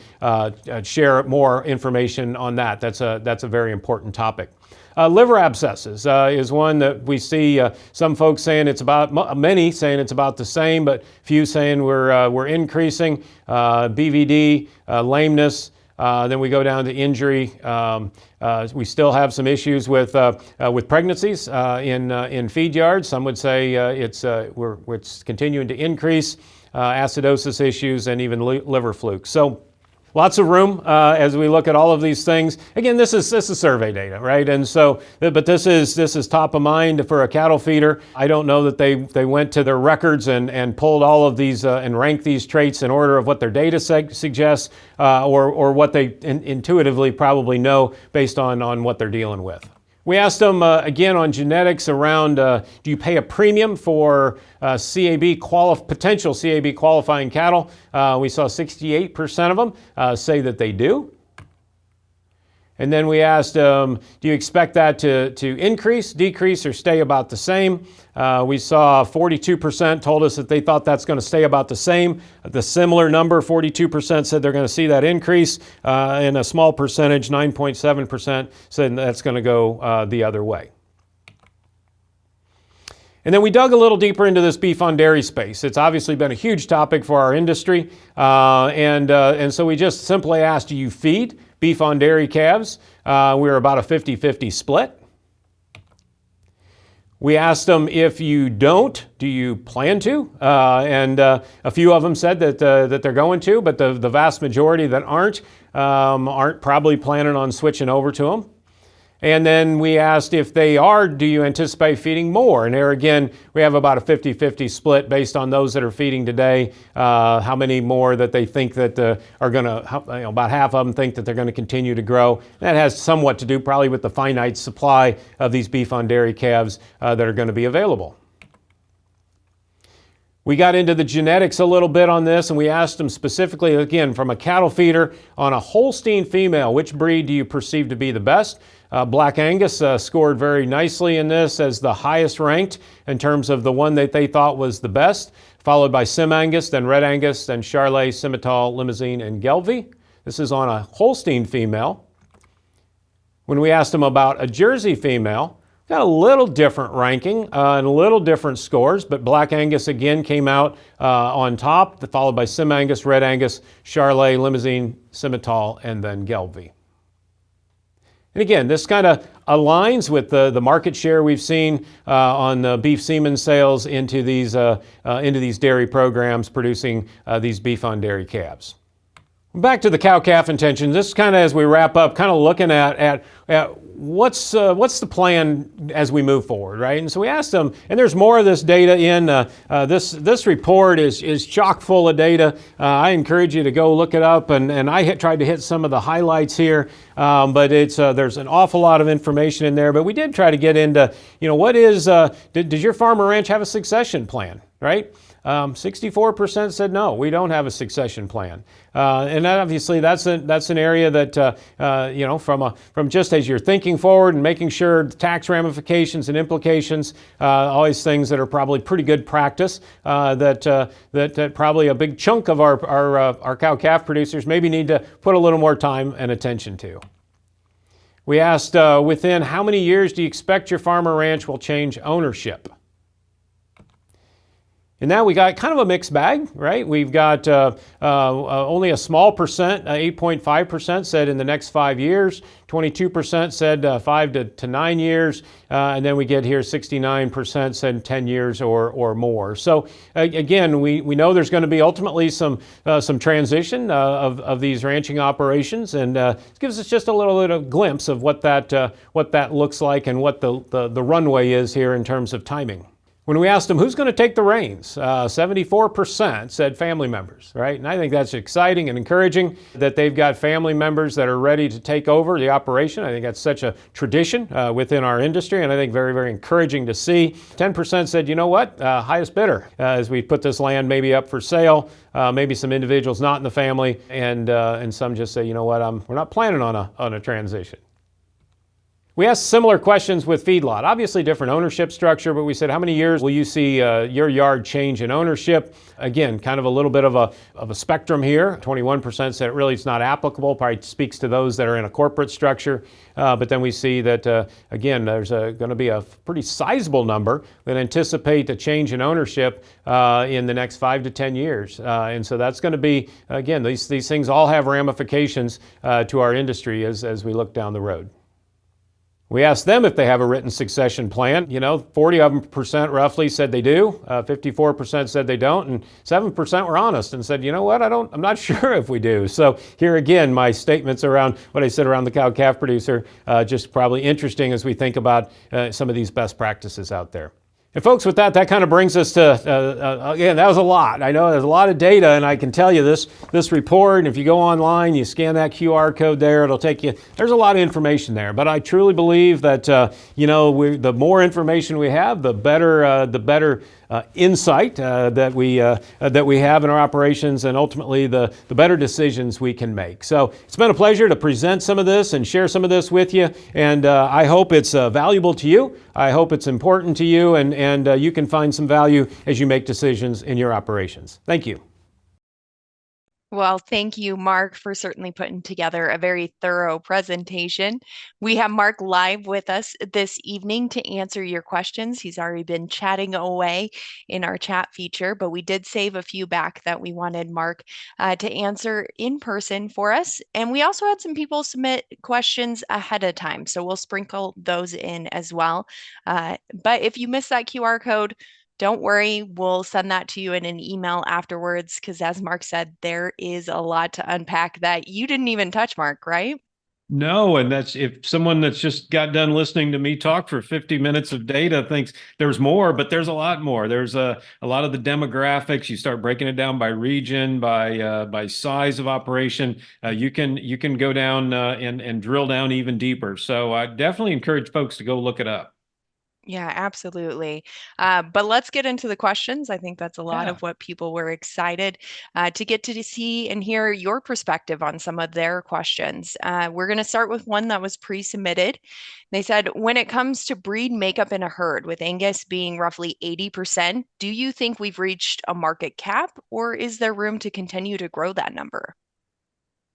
share more information on that. That's a very important topic. Liver abscesses is one that we see some folks saying it's about, many saying it's about the same, but few saying we're increasing. BVD, lameness, then we go down to injury. We still have some issues with pregnancies in feed yards. Some would say it's continuing to increase. Acidosis issues and even liver flukes. So lots of room as we look at all of these things. Again, this is survey data, right? And so, but this is top of mind for a cattle feeder. I don't know that they went to their records and pulled all of these and ranked these traits in order of what their data suggests or what they intuitively probably know based on what they're dealing with. We asked them again on genetics around, do you pay a premium for potential CAB qualifying cattle? We saw 68% of them say that they do. And then we asked, do you expect that to increase, decrease, or stay about the same? We saw 42% told us that they thought that's going to stay about the same. The similar number, 42% said they're going to see that increase, and a small percentage, 9.7%, said that's going to go the other way. And then we dug a little deeper into this beef on dairy space. It's obviously been a huge topic for our industry, and so we just simply asked, do you feed beef on dairy calves? We're about a 50-50 split. We asked them, if you don't, do you plan to? And a few of them said that they're going to, but the vast majority that aren't probably planning on switching over to them. And then we asked, if they are, do you anticipate feeding more? And there again, we have about a 50-50 split based on those that are feeding today, how many more that they think that are going to, about half of them think that they're going to continue to grow. That has somewhat to do probably with the finite supply of these beef on dairy calves that are going to be available. We got into the genetics a little bit on this, and we asked them specifically, again, from a cattle feeder on a Holstein female, which breed do you perceive to be the best? Black Angus scored very nicely in this as the highest ranked in terms of the one that they thought was the best, followed by Sim Angus, then Red Angus, then Charolais, Simmental, Limousin, and Gelbvieh. This is on a Holstein female. When we asked them about a Jersey female, got a little different ranking and a little different scores, but Black Angus again came out on top, followed by Sim Angus, Red Angus, Charolais, Limousin, Simmental, and then Gelbvieh. And again, this kind of aligns with the market share we've seen on the beef semen sales into these dairy programs producing these beef on dairy calves. Back to the cow-calf intentions. This is kind of, as we wrap up, kind of looking at what's the plan as we move forward, right? And so we asked them, and there's more of this data in this report is chock full of data. I encourage you to go look it up, and I tried to hit some of the highlights here, but there's an awful lot of information in there. But we did try to get into, what is does your farm or ranch have a succession plan, right? 64% said no, we don't have a succession plan, and that obviously that's an area that from just as you're thinking forward and making sure the tax ramifications and implications, always things that are probably pretty good practice that probably a big chunk of our cow-calf producers maybe need to put a little more time and attention to. We asked within how many years do you expect your farm or ranch will change ownership? And now we got kind of a mixed bag, right? We've got only a small percent, 8.5% said in the next 5 years, 22% said 5 to 9 years, and then we get here 69% said 10 years or more. So again, we know there's going to be ultimately some transition of these ranching operations, and it gives us just a little bit of glimpse of what that looks like and what the runway is here in terms of timing. When we asked them who's going to take the reins, 74% said family members, right? And I think that's exciting and encouraging that they've got family members that are ready to take over the operation. I think that's such a tradition within our industry, and I think very, very encouraging to see. 10% said, you know what, highest bidder, as we put this land maybe up for sale, maybe some individuals not in the family, and some just say, you know what, we're not planning on a transition. We asked similar questions with Feedlot. Obviously different ownership structure, but we said, how many years will you see your yard change in ownership? Again, kind of a little bit of a spectrum here. 21% said really it's not applicable, probably speaks to those that are in a corporate structure. But then we see that, again, there's going to be a pretty sizable number that anticipate a change in ownership in the next 5 to 10 years. And so that's going to be, again, these things all have ramifications to our industry as we look down the road. We asked them if they have a written succession plan. 40% roughly said they do, 54% said they don't, and 7% were honest and said, you know what, I'm not sure if we do. So here again, my statements around what I said around the cow-calf producer, just probably interesting as we think about some of these best practices out there. And folks, with that kind of brings us to, again, that was a lot. I know there's a lot of data, and I can tell you this report, and if you go online, you scan that QR code there, it'll take you, there's a lot of information there. But I truly believe that, the more information we have, the better insight that we have in our operations, and ultimately the better decisions we can make. So it's been a pleasure to present some of this and share some of this with you, and I hope it's valuable to you. I hope it's important to you, and you can find some value as you make decisions in your operations. Thank you. Well, thank you, Mark, for certainly putting together a very thorough presentation. We have Mark live with us this evening to answer your questions. He's already been chatting away in our chat feature, but we did save a few back that we wanted Mark to answer in person for us. And we also had some people submit questions ahead of time, so we'll sprinkle those in as well. But if you missed that QR code, don't worry, we'll send that to you in an email afterwards, because as Mark said, there is a lot to unpack that you didn't even touch, Mark, right? No, and that's if someone that's just got done listening to me talk for 50 minutes of data thinks there's more, but there's a lot more. There's a lot of the demographics. You start breaking it down by region, by size of operation. You can go down and drill down even deeper. So I definitely encourage folks to go look it up. Yeah, absolutely. But let's get into the questions. I think that's a lot of what people were excited to get to see and hear your perspective on some of their questions. We're going to start with one that was pre-submitted. They said, when it comes to breed makeup in a herd, with Angus being roughly 80%, do you think we've reached a market cap, or is there room to continue to grow that number?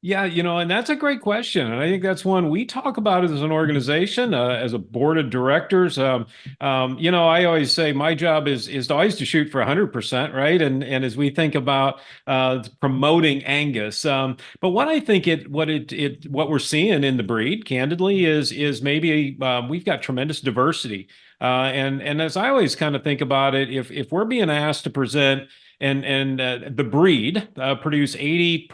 Yeah, and that's a great question. And I think that's one we talk about as an organization, as a board of directors. I always say my job is always to shoot for 100%, right? And as we think about promoting Angus, but what I think what we're seeing in the breed, candidly, is maybe we've got tremendous diversity. And as I always kind of think about it, if we're being asked to present and the breed produce 80%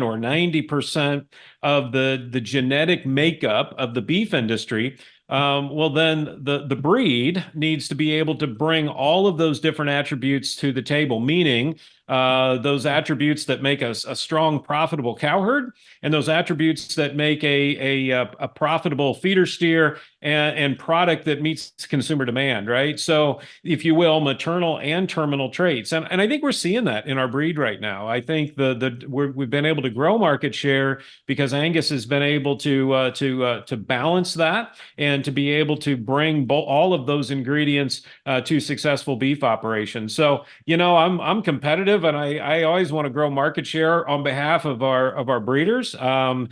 or 90% of the genetic makeup of the beef industry, well, then the breed needs to be able to bring all of those different attributes to the table, meaning those attributes that make a strong, profitable cow herd, and those attributes that make a profitable feeder steer and product that meets consumer demand, right? So, if you will, maternal and terminal traits, and I think we're seeing that in our breed right now. I think we've been able to grow market share because Angus has been able to balance that and to be able to bring all of those ingredients to successful beef operations. So, I'm competitive. competitive, and I always want to grow market share on behalf of our breeders and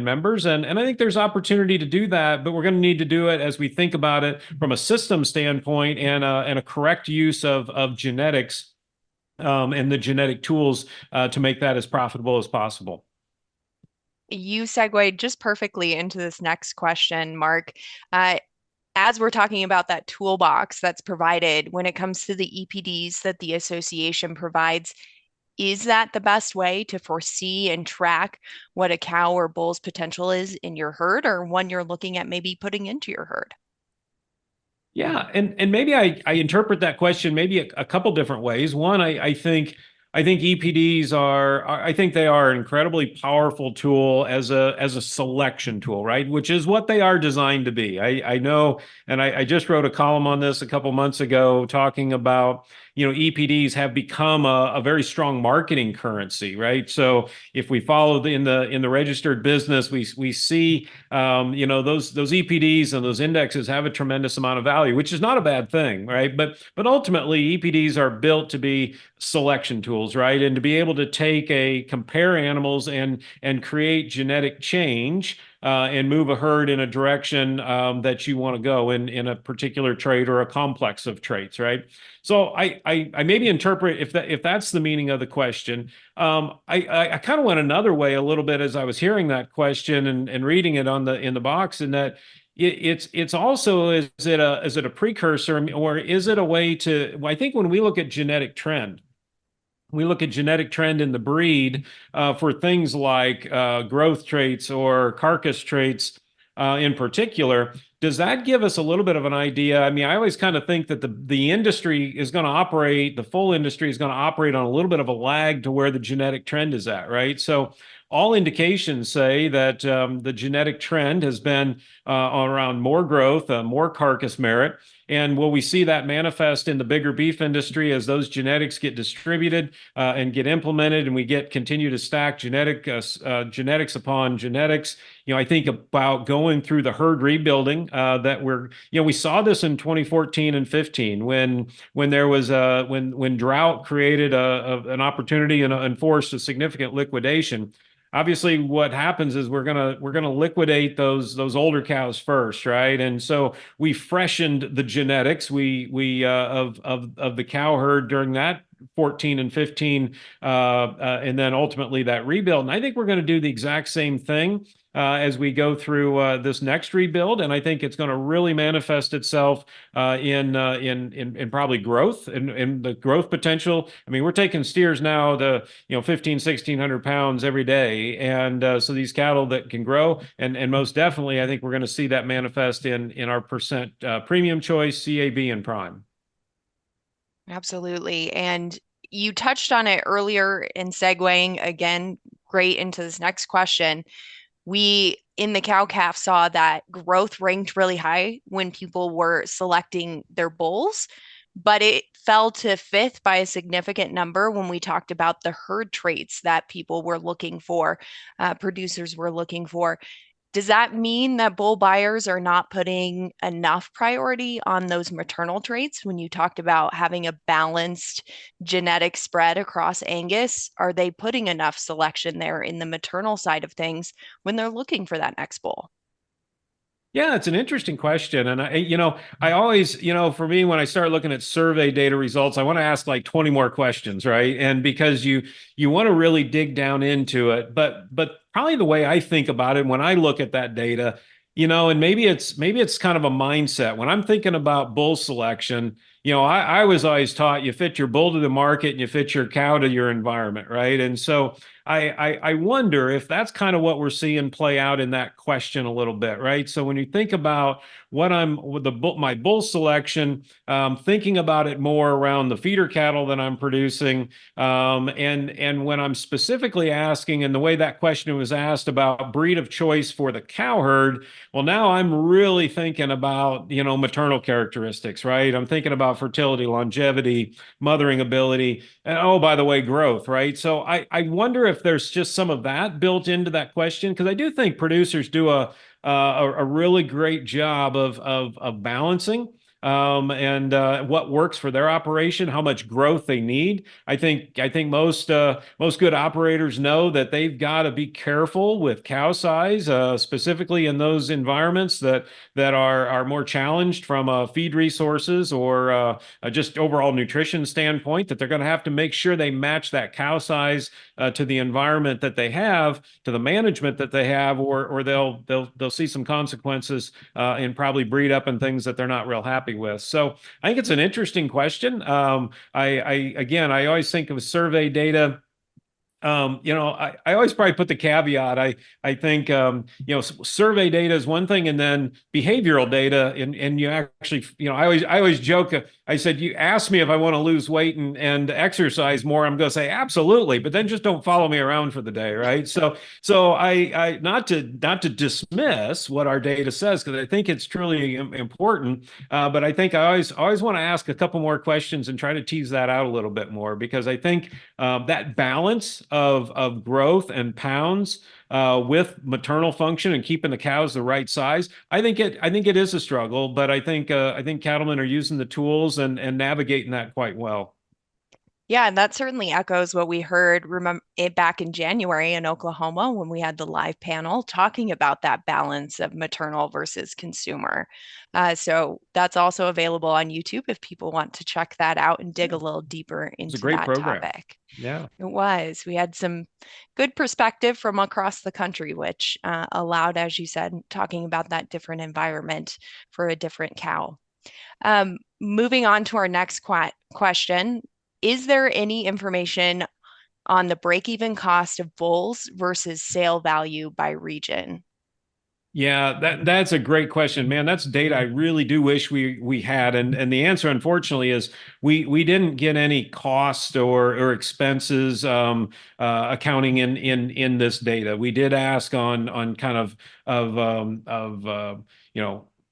members, and I think there's opportunity to do that, but we're going to need to do it as we think about it from a system standpoint and a correct use of genetics and the genetic tools to make that as profitable as possible. You segued just perfectly into this next question, Mark. Uh, as we're talking about that toolbox that's provided when it comes to the EPDs that the association provides, is that the best way to foresee and track what a cow or bull's potential is in your herd, or one you're looking at maybe putting into your herd? Yeah, and maybe I interpret that question maybe a couple different ways. One, I think EPDs I think they are an incredibly powerful tool as a selection tool, right? Which is what they are designed to be. I know, and I just wrote a column on this a couple months ago talking about, EPDs have become a very strong marketing currency, right? So if we follow in the registered business, we see those EPDs and those indexes have a tremendous amount of value, which is not a bad thing, right? But ultimately, EPDs are built to be selection tools, right? And to be able to compare animals and create genetic change and move a herd in a direction that you want to go in a particular trait or a complex of traits, right? So I maybe interpret if that's the meaning of the question. I kind of went another way a little bit as I was hearing that question and reading it in the box, in that it's also, is it a precursor, or is it a way to? I think when we look at genetic trend, we look at genetic trend in the breed for things like growth traits or carcass traits in particular. Does that give us a little bit of an idea? I mean, I always kind of think that the industry is going to operate, the full industry is going to operate on a little bit of a lag to where the genetic trend is at, right? So all indications say that the genetic trend has been around more growth, more carcass merit. And will we see that manifest in the bigger beef industry as those genetics get distributed and get implemented, and we continue to stack genetics upon genetics? I think about going through the herd rebuilding that we saw this in 2014 and 15 when there was when drought created an opportunity and forced a significant liquidation. Obviously, what happens is we're gonna liquidate those older cows first, right? And so we freshened the genetics of the cow herd during that 14 and 15, and then ultimately that rebuild. And I think we're going to do the exact same thing as we go through this next rebuild, and I think it's going to really manifest itself in probably growth and the growth potential. I mean, we're taking steers now to 1,500-1,600 pounds every day, and so these cattle that can grow, and most definitely, I think we're going to see that manifest in our percent premium choice, CAB, and prime. Absolutely. And you touched on it earlier in segueing again, great into this next question. We in the cow calf saw that growth ranked really high when people were selecting their bulls, but it fell to fifth by a significant number when we talked about the herd traits that people were looking for, producers were looking for. Does that mean that bull buyers are not putting enough priority on those maternal traits? When you talked about having a balanced genetic spread across Angus, are they putting enough selection there in the maternal side of things when they're looking for that next bull? Yeah, it's an interesting question. And I always, for me, when I start looking at survey data results, I want to ask like 20 more questions, right? And because you want to really dig down into it. But probably the way I think about it when I look at that data, and maybe it's kind of a mindset. When I'm thinking about bull selection, I was always taught you fit your bull to the market and you fit your cow to your environment, right? And so I wonder if that's kind of what we're seeing play out in that question a little bit, right? So when you think about my bull selection, thinking about it more around the feeder cattle that I'm producing, and when I'm specifically asking, and the way that question was asked about breed of choice for the cow herd, well, now I'm really thinking about maternal characteristics, right? I'm thinking about fertility, longevity, mothering ability, and oh, by the way, growth, right? So I wonder if there's just some of that built into that question, because I do think producers do a really great job of balancing and what works for their operation, how much growth they need. I think most good operators know that they've got to be careful with cow size, specifically in those environments that are more challenged from feed resources or just overall nutrition standpoint. That they're going to have to make sure they match that cow size to the environment that they have, to the management that they have, or they'll see some consequences and probably breed up in things that they're not real happy with. So I think it's an interesting question. I always think of survey data. I always probably put the caveat. I think survey data is one thing, and then behavioral data, and you actually, I always joke. I said, you ask me if I want to lose weight and exercise more, I'm going to say absolutely, but then just don't follow me around for the day, right? So I not to dismiss what our data says, because I think it's truly important, but I think I always want to ask a couple more questions and try to tease that out a little bit more, because I think that balance of growth and pounds with maternal function and keeping the cows the right size, I think it is a struggle, but I think cattlemen are using the tools and navigating that quite well. Yeah, and that certainly echoes what we heard back in January in Oklahoma when we had the live panel talking about that balance of maternal versus consumer. So that's also available on YouTube if people want to check that out and dig a little deeper It's a into great that program. topic. Yeah. It was. We had some good perspective from across the country, which allowed, as you said, talking about that different environment for a different cow. Moving on to our next question. Is there any information on the break-even cost of bulls versus sale value by region? Yeah, that's a great question, man. That's data I really do wish we had, and the answer, unfortunately, is we didn't get any cost or expenses accounting in this data. We did ask on kind of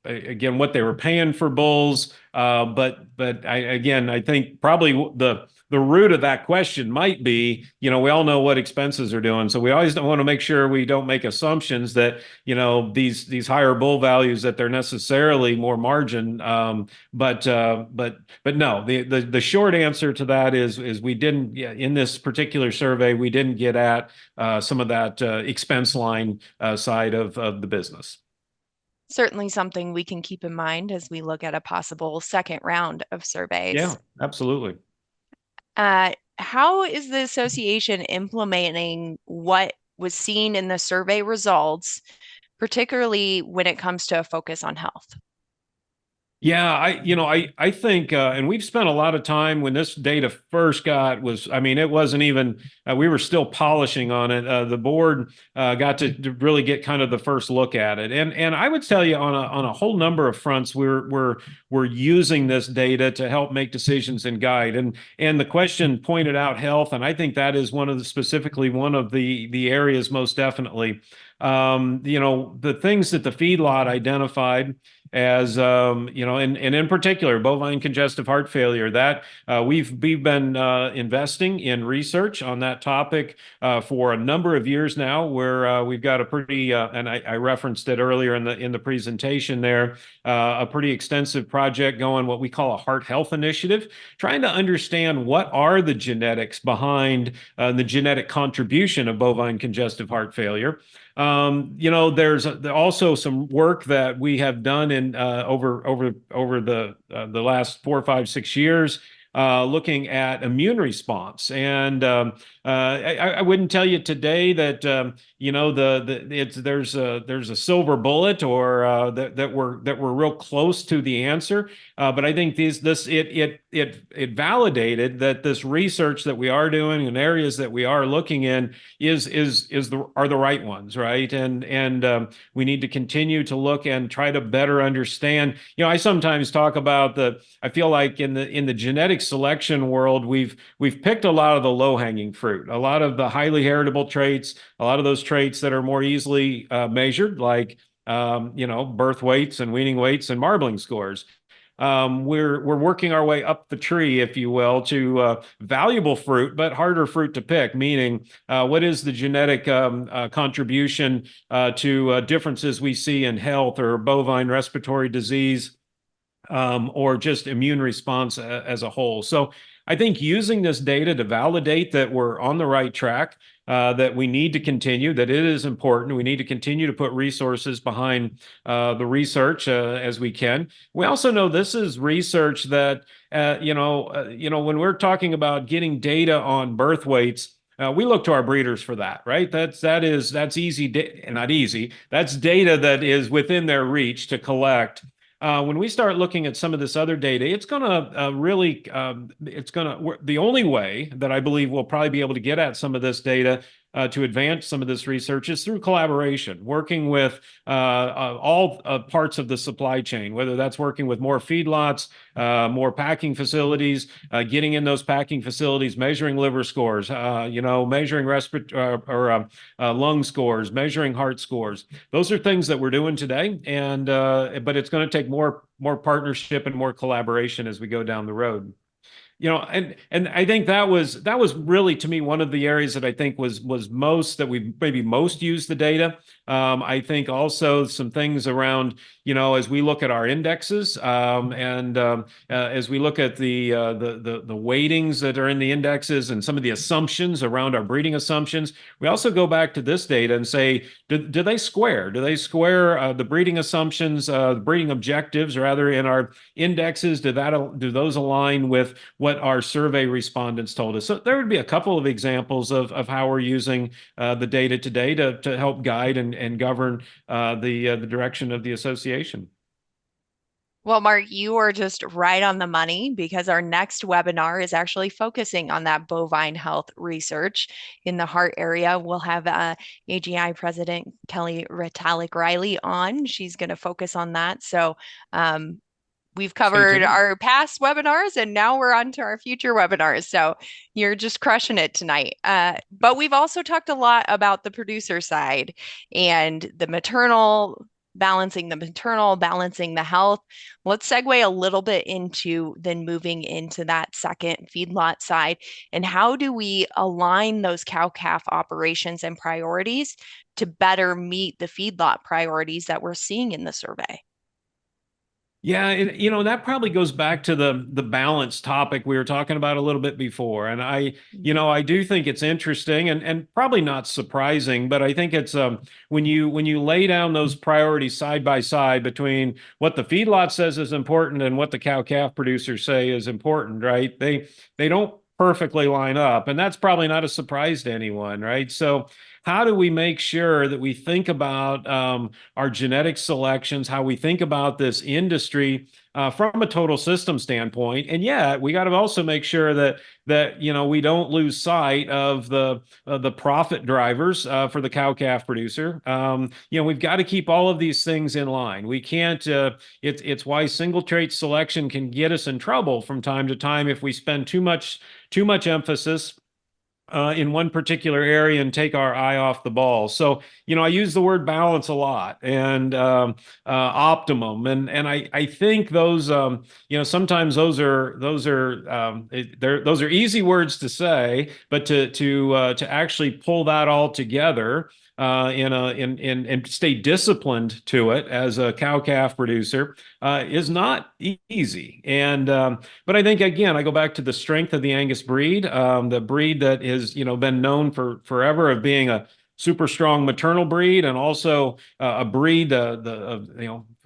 again what they were paying for bulls, but I think probably the root of that question might be, we all know what expenses are doing. So we always don't want to make sure we don't make assumptions that, these higher bull values, that they're necessarily more margin. But no, the short answer to that is we didn't, in this particular survey, we didn't get at some of that expense line side of the business. Certainly something we can keep in mind as we look at a possible second round of surveys. Yeah, absolutely. How is the association implementing what was seen in the survey results, particularly when it comes to a focus on health? Yeah, I think, and we've spent a lot of time when this data first it wasn't even, we were still polishing on it. The board got to really get kind of the first look at it. And I would tell you on a whole number of fronts, we're using this data to help make decisions and guide. And the question pointed out health, and I think that is specifically one of the areas most definitely. The things that the feedlot identified as and in particular bovine congestive heart failure, that we've been investing in research on that topic for a number of years now, where we've got a pretty and I referenced it earlier in the presentation there, a pretty extensive project going, what we call a heart health initiative, trying to understand what are the genetics behind the genetic contribution of bovine congestive heart failure. There's also some work that we have done in over the last 4, 5, 6 years, looking at immune response. And I wouldn't tell you today that there's a silver bullet or that we're real close to the answer. But I think it validated that this research that we are doing in areas that we are looking in are the right ones, right? And we need to continue to look and try to better understand. I sometimes talk about I feel like in the genetic selection world, we've picked a lot of the low-hanging fruit, a lot of the highly heritable traits, a lot of those traits that are more easily measured, like birth weights and weaning weights and marbling scores. We're working our way up the tree, if you will, to valuable fruit, but harder fruit to pick, meaning what is the genetic contribution to differences we see in health or bovine respiratory disease, or just immune response as a whole. So I think using this data to validate that we're on the right track, that we need to continue, that it is important. We need to continue to put resources behind the research as we can. We also know this is research that, when we're talking about getting data on birth weights, we look to our breeders for that, right? That's easy, not easy. That's data that is within their reach to collect. When we start looking at some of this other data, it's going to the only way that I believe we'll probably be able to get at some of this data to advance some of this research is through collaboration, working with all parts of the supply chain, whether that's working with more feedlots, more packing facilities, getting in those packing facilities, measuring liver scores, measuring lung scores, measuring heart scores. Those are things that we're doing today, and but it's going to take more partnership and more collaboration as we go down the road. And I think that was really, to me, one of the areas that I think was most that we maybe most used the data. I think also some things around, as we look at our indexes, and as we look at the weightings that are in the indexes and some of the assumptions around our breeding assumptions, we also go back to this data and say, do they square? Do they square the breeding assumptions, breeding objectives, rather, in our indexes? Do those align with what our survey respondents told us? So there would be a couple of examples of how we're using the data today to help guide and govern the direction of the association. Well, Mark, you are just right on the money, because our next webinar is actually focusing on that bovine health research in the heart area. We'll have AGI President Kelly Ritalik-Riley on. She's going to focus on that. So we've covered our past webinars, and now we're on to our future webinars. So you're just crushing it tonight. But we've also talked a lot about the producer side and the maternal, balancing the health. Let's segue a little bit into then moving into that second feedlot side. And how do we align those cow-calf operations and priorities to better meet the feedlot priorities that we're seeing in the survey? Yeah, that probably goes back to the balance topic we were talking about a little bit before. And I do think it's interesting and probably not surprising, but I think it's when you lay down those priorities side by side between what the feedlot says is important and what the cow-calf producers say is important, right? They don't perfectly line up, and that's probably not a surprise to anyone, right? So how do we make sure that we think about our genetic selections, how we think about this industry from a total system standpoint? And yet we got to also make sure that we don't lose sight of the profit drivers for the cow-calf producer. We've got to keep all of these things in line. We can't. It's why single trait selection can get us in trouble from time to time if we spend too much emphasis in one particular area and take our eye off the ball. So, I use the word balance a lot, and optimum, and I think those, sometimes those are easy words to say, but to actually pull that all together and stay disciplined to it as a cow-calf producer is not easy. And but I think, again, I go back to the strength of the Angus breed, the breed that has been known for forever of being a super strong maternal breed, and also a breed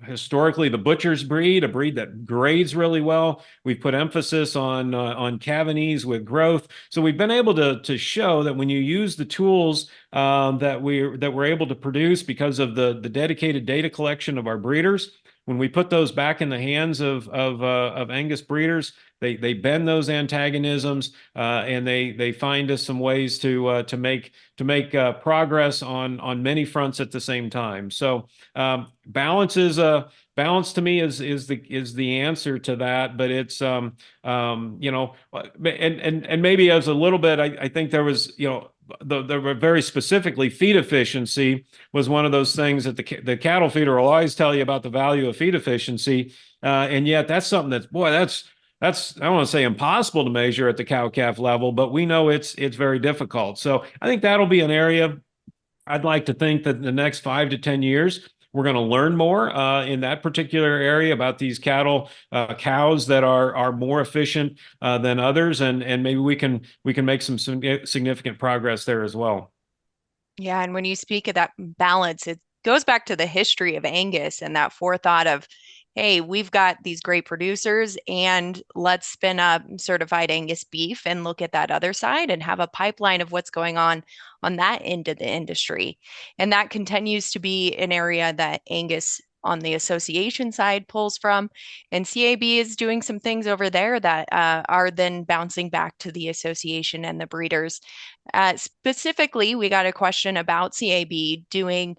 historically the butcher's breed, a breed that grades really well. We've put emphasis on calving with growth, so we've been able to show that when you use the tools that we're able to produce because of the dedicated data collection of our breeders, when we put those back in the hands of Angus breeders, they bend those antagonisms, and they find us some ways to make progress on many fronts at the same time. So balance to me is the answer to that. But it's and maybe as a little bit, I think there was very specifically, feed efficiency was one of those things that the cattle feeder will always tell you about the value of feed efficiency, and yet that's something that's I don't want to say impossible to measure at the cow-calf level, but we know it's very difficult. So I think that'll be an area I'd like to think that in the next 5 to 10 years we're going to learn more in that particular area about these cows that are more efficient than others, and maybe we can make some significant progress there as well. Yeah, and when you speak of that balance, it goes back to the history of Angus and that forethought of, hey, we've got these great producers, and let's spin up certified Angus beef and look at that other side and have a pipeline of what's going on that end of the industry. And that continues to be an area that Angus on the association side pulls from. And CAB is doing some things over there that are then bouncing back to the association and the breeders. Specifically, we got a question about CAB doing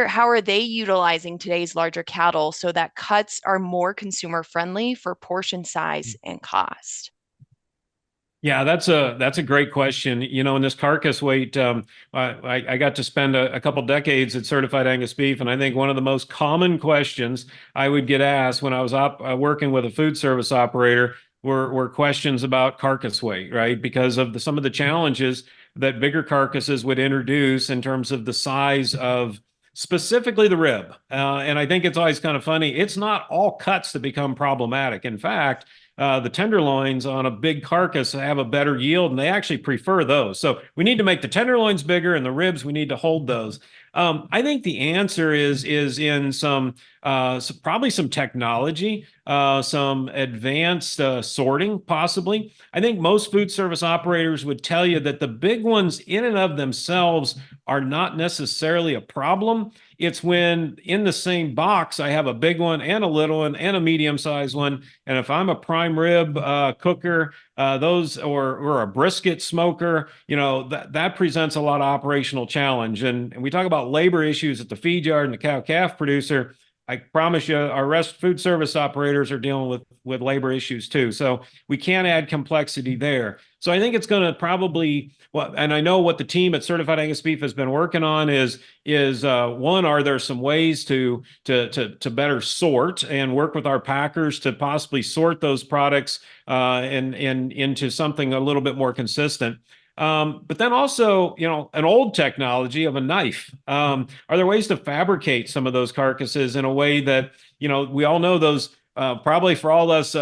how are they utilizing today's larger cattle so that cuts are more consumer friendly for portion size and cost? Yeah, that's a great question. You know, in this carcass weight, I got to spend a couple decades at certified Angus beef, and I think one of the most common questions I would get asked when I was working with a food service operator were questions about carcass weight, right? Because of some of the challenges that bigger carcasses would introduce in terms of the size of specifically the rib. And I think it's always kind of funny. It's not all cuts that become problematic. In fact, the tenderloins on a big carcass have a better yield, and they actually prefer those. So we need to make the tenderloins bigger, and the ribs, we need to hold those. I think the answer is in probably some technology, some advanced sorting, possibly. I think most food service operators would tell you that the big ones in and of themselves are not necessarily a problem. It's when in the same box I have a big one and a little one and a medium-sized one, and if I'm a prime rib cooker, those or a brisket smoker, you know, that presents a lot of operational challenge. And we talk about labor issues at the feed yard and the cow-calf producer. I promise you, our rest food service operators are dealing with labor issues too. So we can't add complexity there. So I think it's going to probably, well, and I know what the team at Certified Angus Beef has been working on is one, are there some ways to better sort and work with our packers to possibly sort those products and into something a little bit more consistent. But then also, you know, an old technology of a knife. Are there ways to fabricate some of those carcasses in a way that, you know, we all know those probably for all us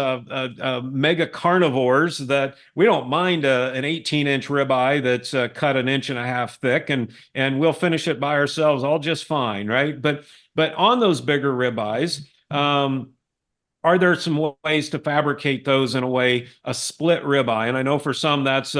mega carnivores that we don't mind an 18-inch ribeye that's cut an inch and a half thick, and we'll finish it by ourselves all just fine, right? But on those bigger ribeyes, are there some ways to fabricate those in a way, a split ribeye? And I know for some those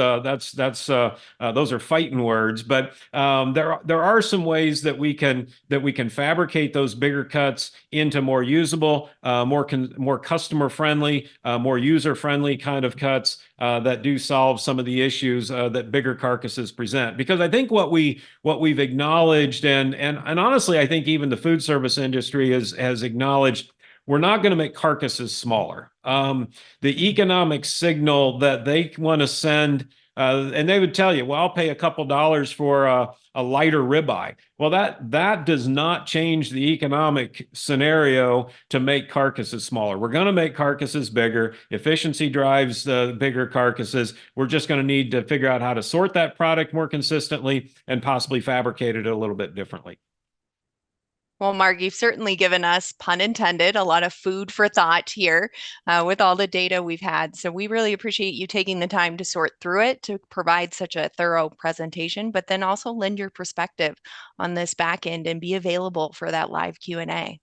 are fighting words, but there are some ways that we can fabricate those bigger cuts into more usable, more customer friendly, more user friendly kind of cuts that do solve some of the issues that bigger carcasses present. Because I think what we've acknowledged, and honestly, I think even the food service industry has acknowledged, we're not going to make carcasses smaller. The economic signal that they want to send, and they would tell you, well, I'll pay a couple dollars for a lighter ribeye. Well, that does not change the economic scenario to make carcasses smaller. We're going to make carcasses bigger. Efficiency drives the bigger carcasses. We're just going to need to figure out how to sort that product more consistently and possibly fabricate it a little bit differently. Well, Mark, you've certainly given us, pun intended, a lot of food for thought here with all the data we've had. So we really appreciate you taking the time to sort through it, to provide such a thorough presentation, but then also lend your perspective on this back end and be available for that live Q&A.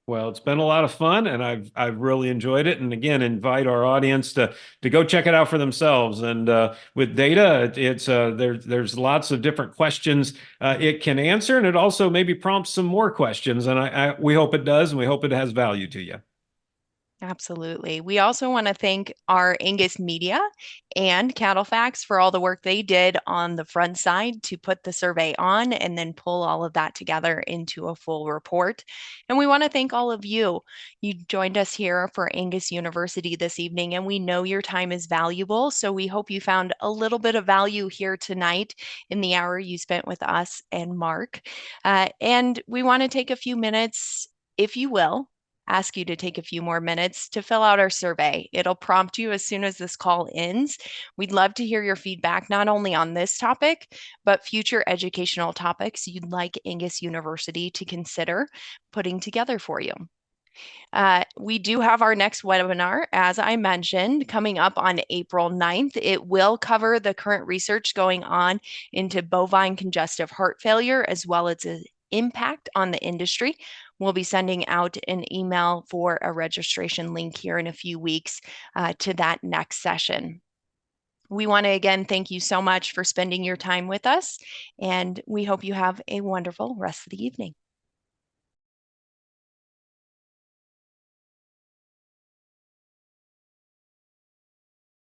Well, it's been a lot of fun, and I've really enjoyed it. And again, invite our audience to go check it out for themselves. And with data, it's there's lots of different questions it can answer, and it also maybe prompts some more questions. And we hope it does, and we hope it has value to you. Absolutely. We also want to thank our Angus Media and CattleFax for all the work they did on the front side to put the survey on and then pull all of that together into a full report. And we want to thank all of you. You joined us here for Angus University this evening, and we know your time is valuable. So we hope you found a little bit of value here tonight in the hour you spent with us and Mark. And we want to take a few minutes, if you will, ask you to take a few more minutes to fill out our survey. It'll prompt you as soon as this call ends. We'd love to hear your feedback, not only on this topic, but future educational topics you'd like Angus University to consider putting together for you. We do have our next webinar, as I mentioned, coming up on April 9th. It will cover the current research going on into bovine congestive heart failure, as well as its impact on the industry. We'll be sending out an email for a registration link here in a few weeks to that next session. We want to again thank you so much for spending your time with us, and we hope you have a wonderful rest of the evening.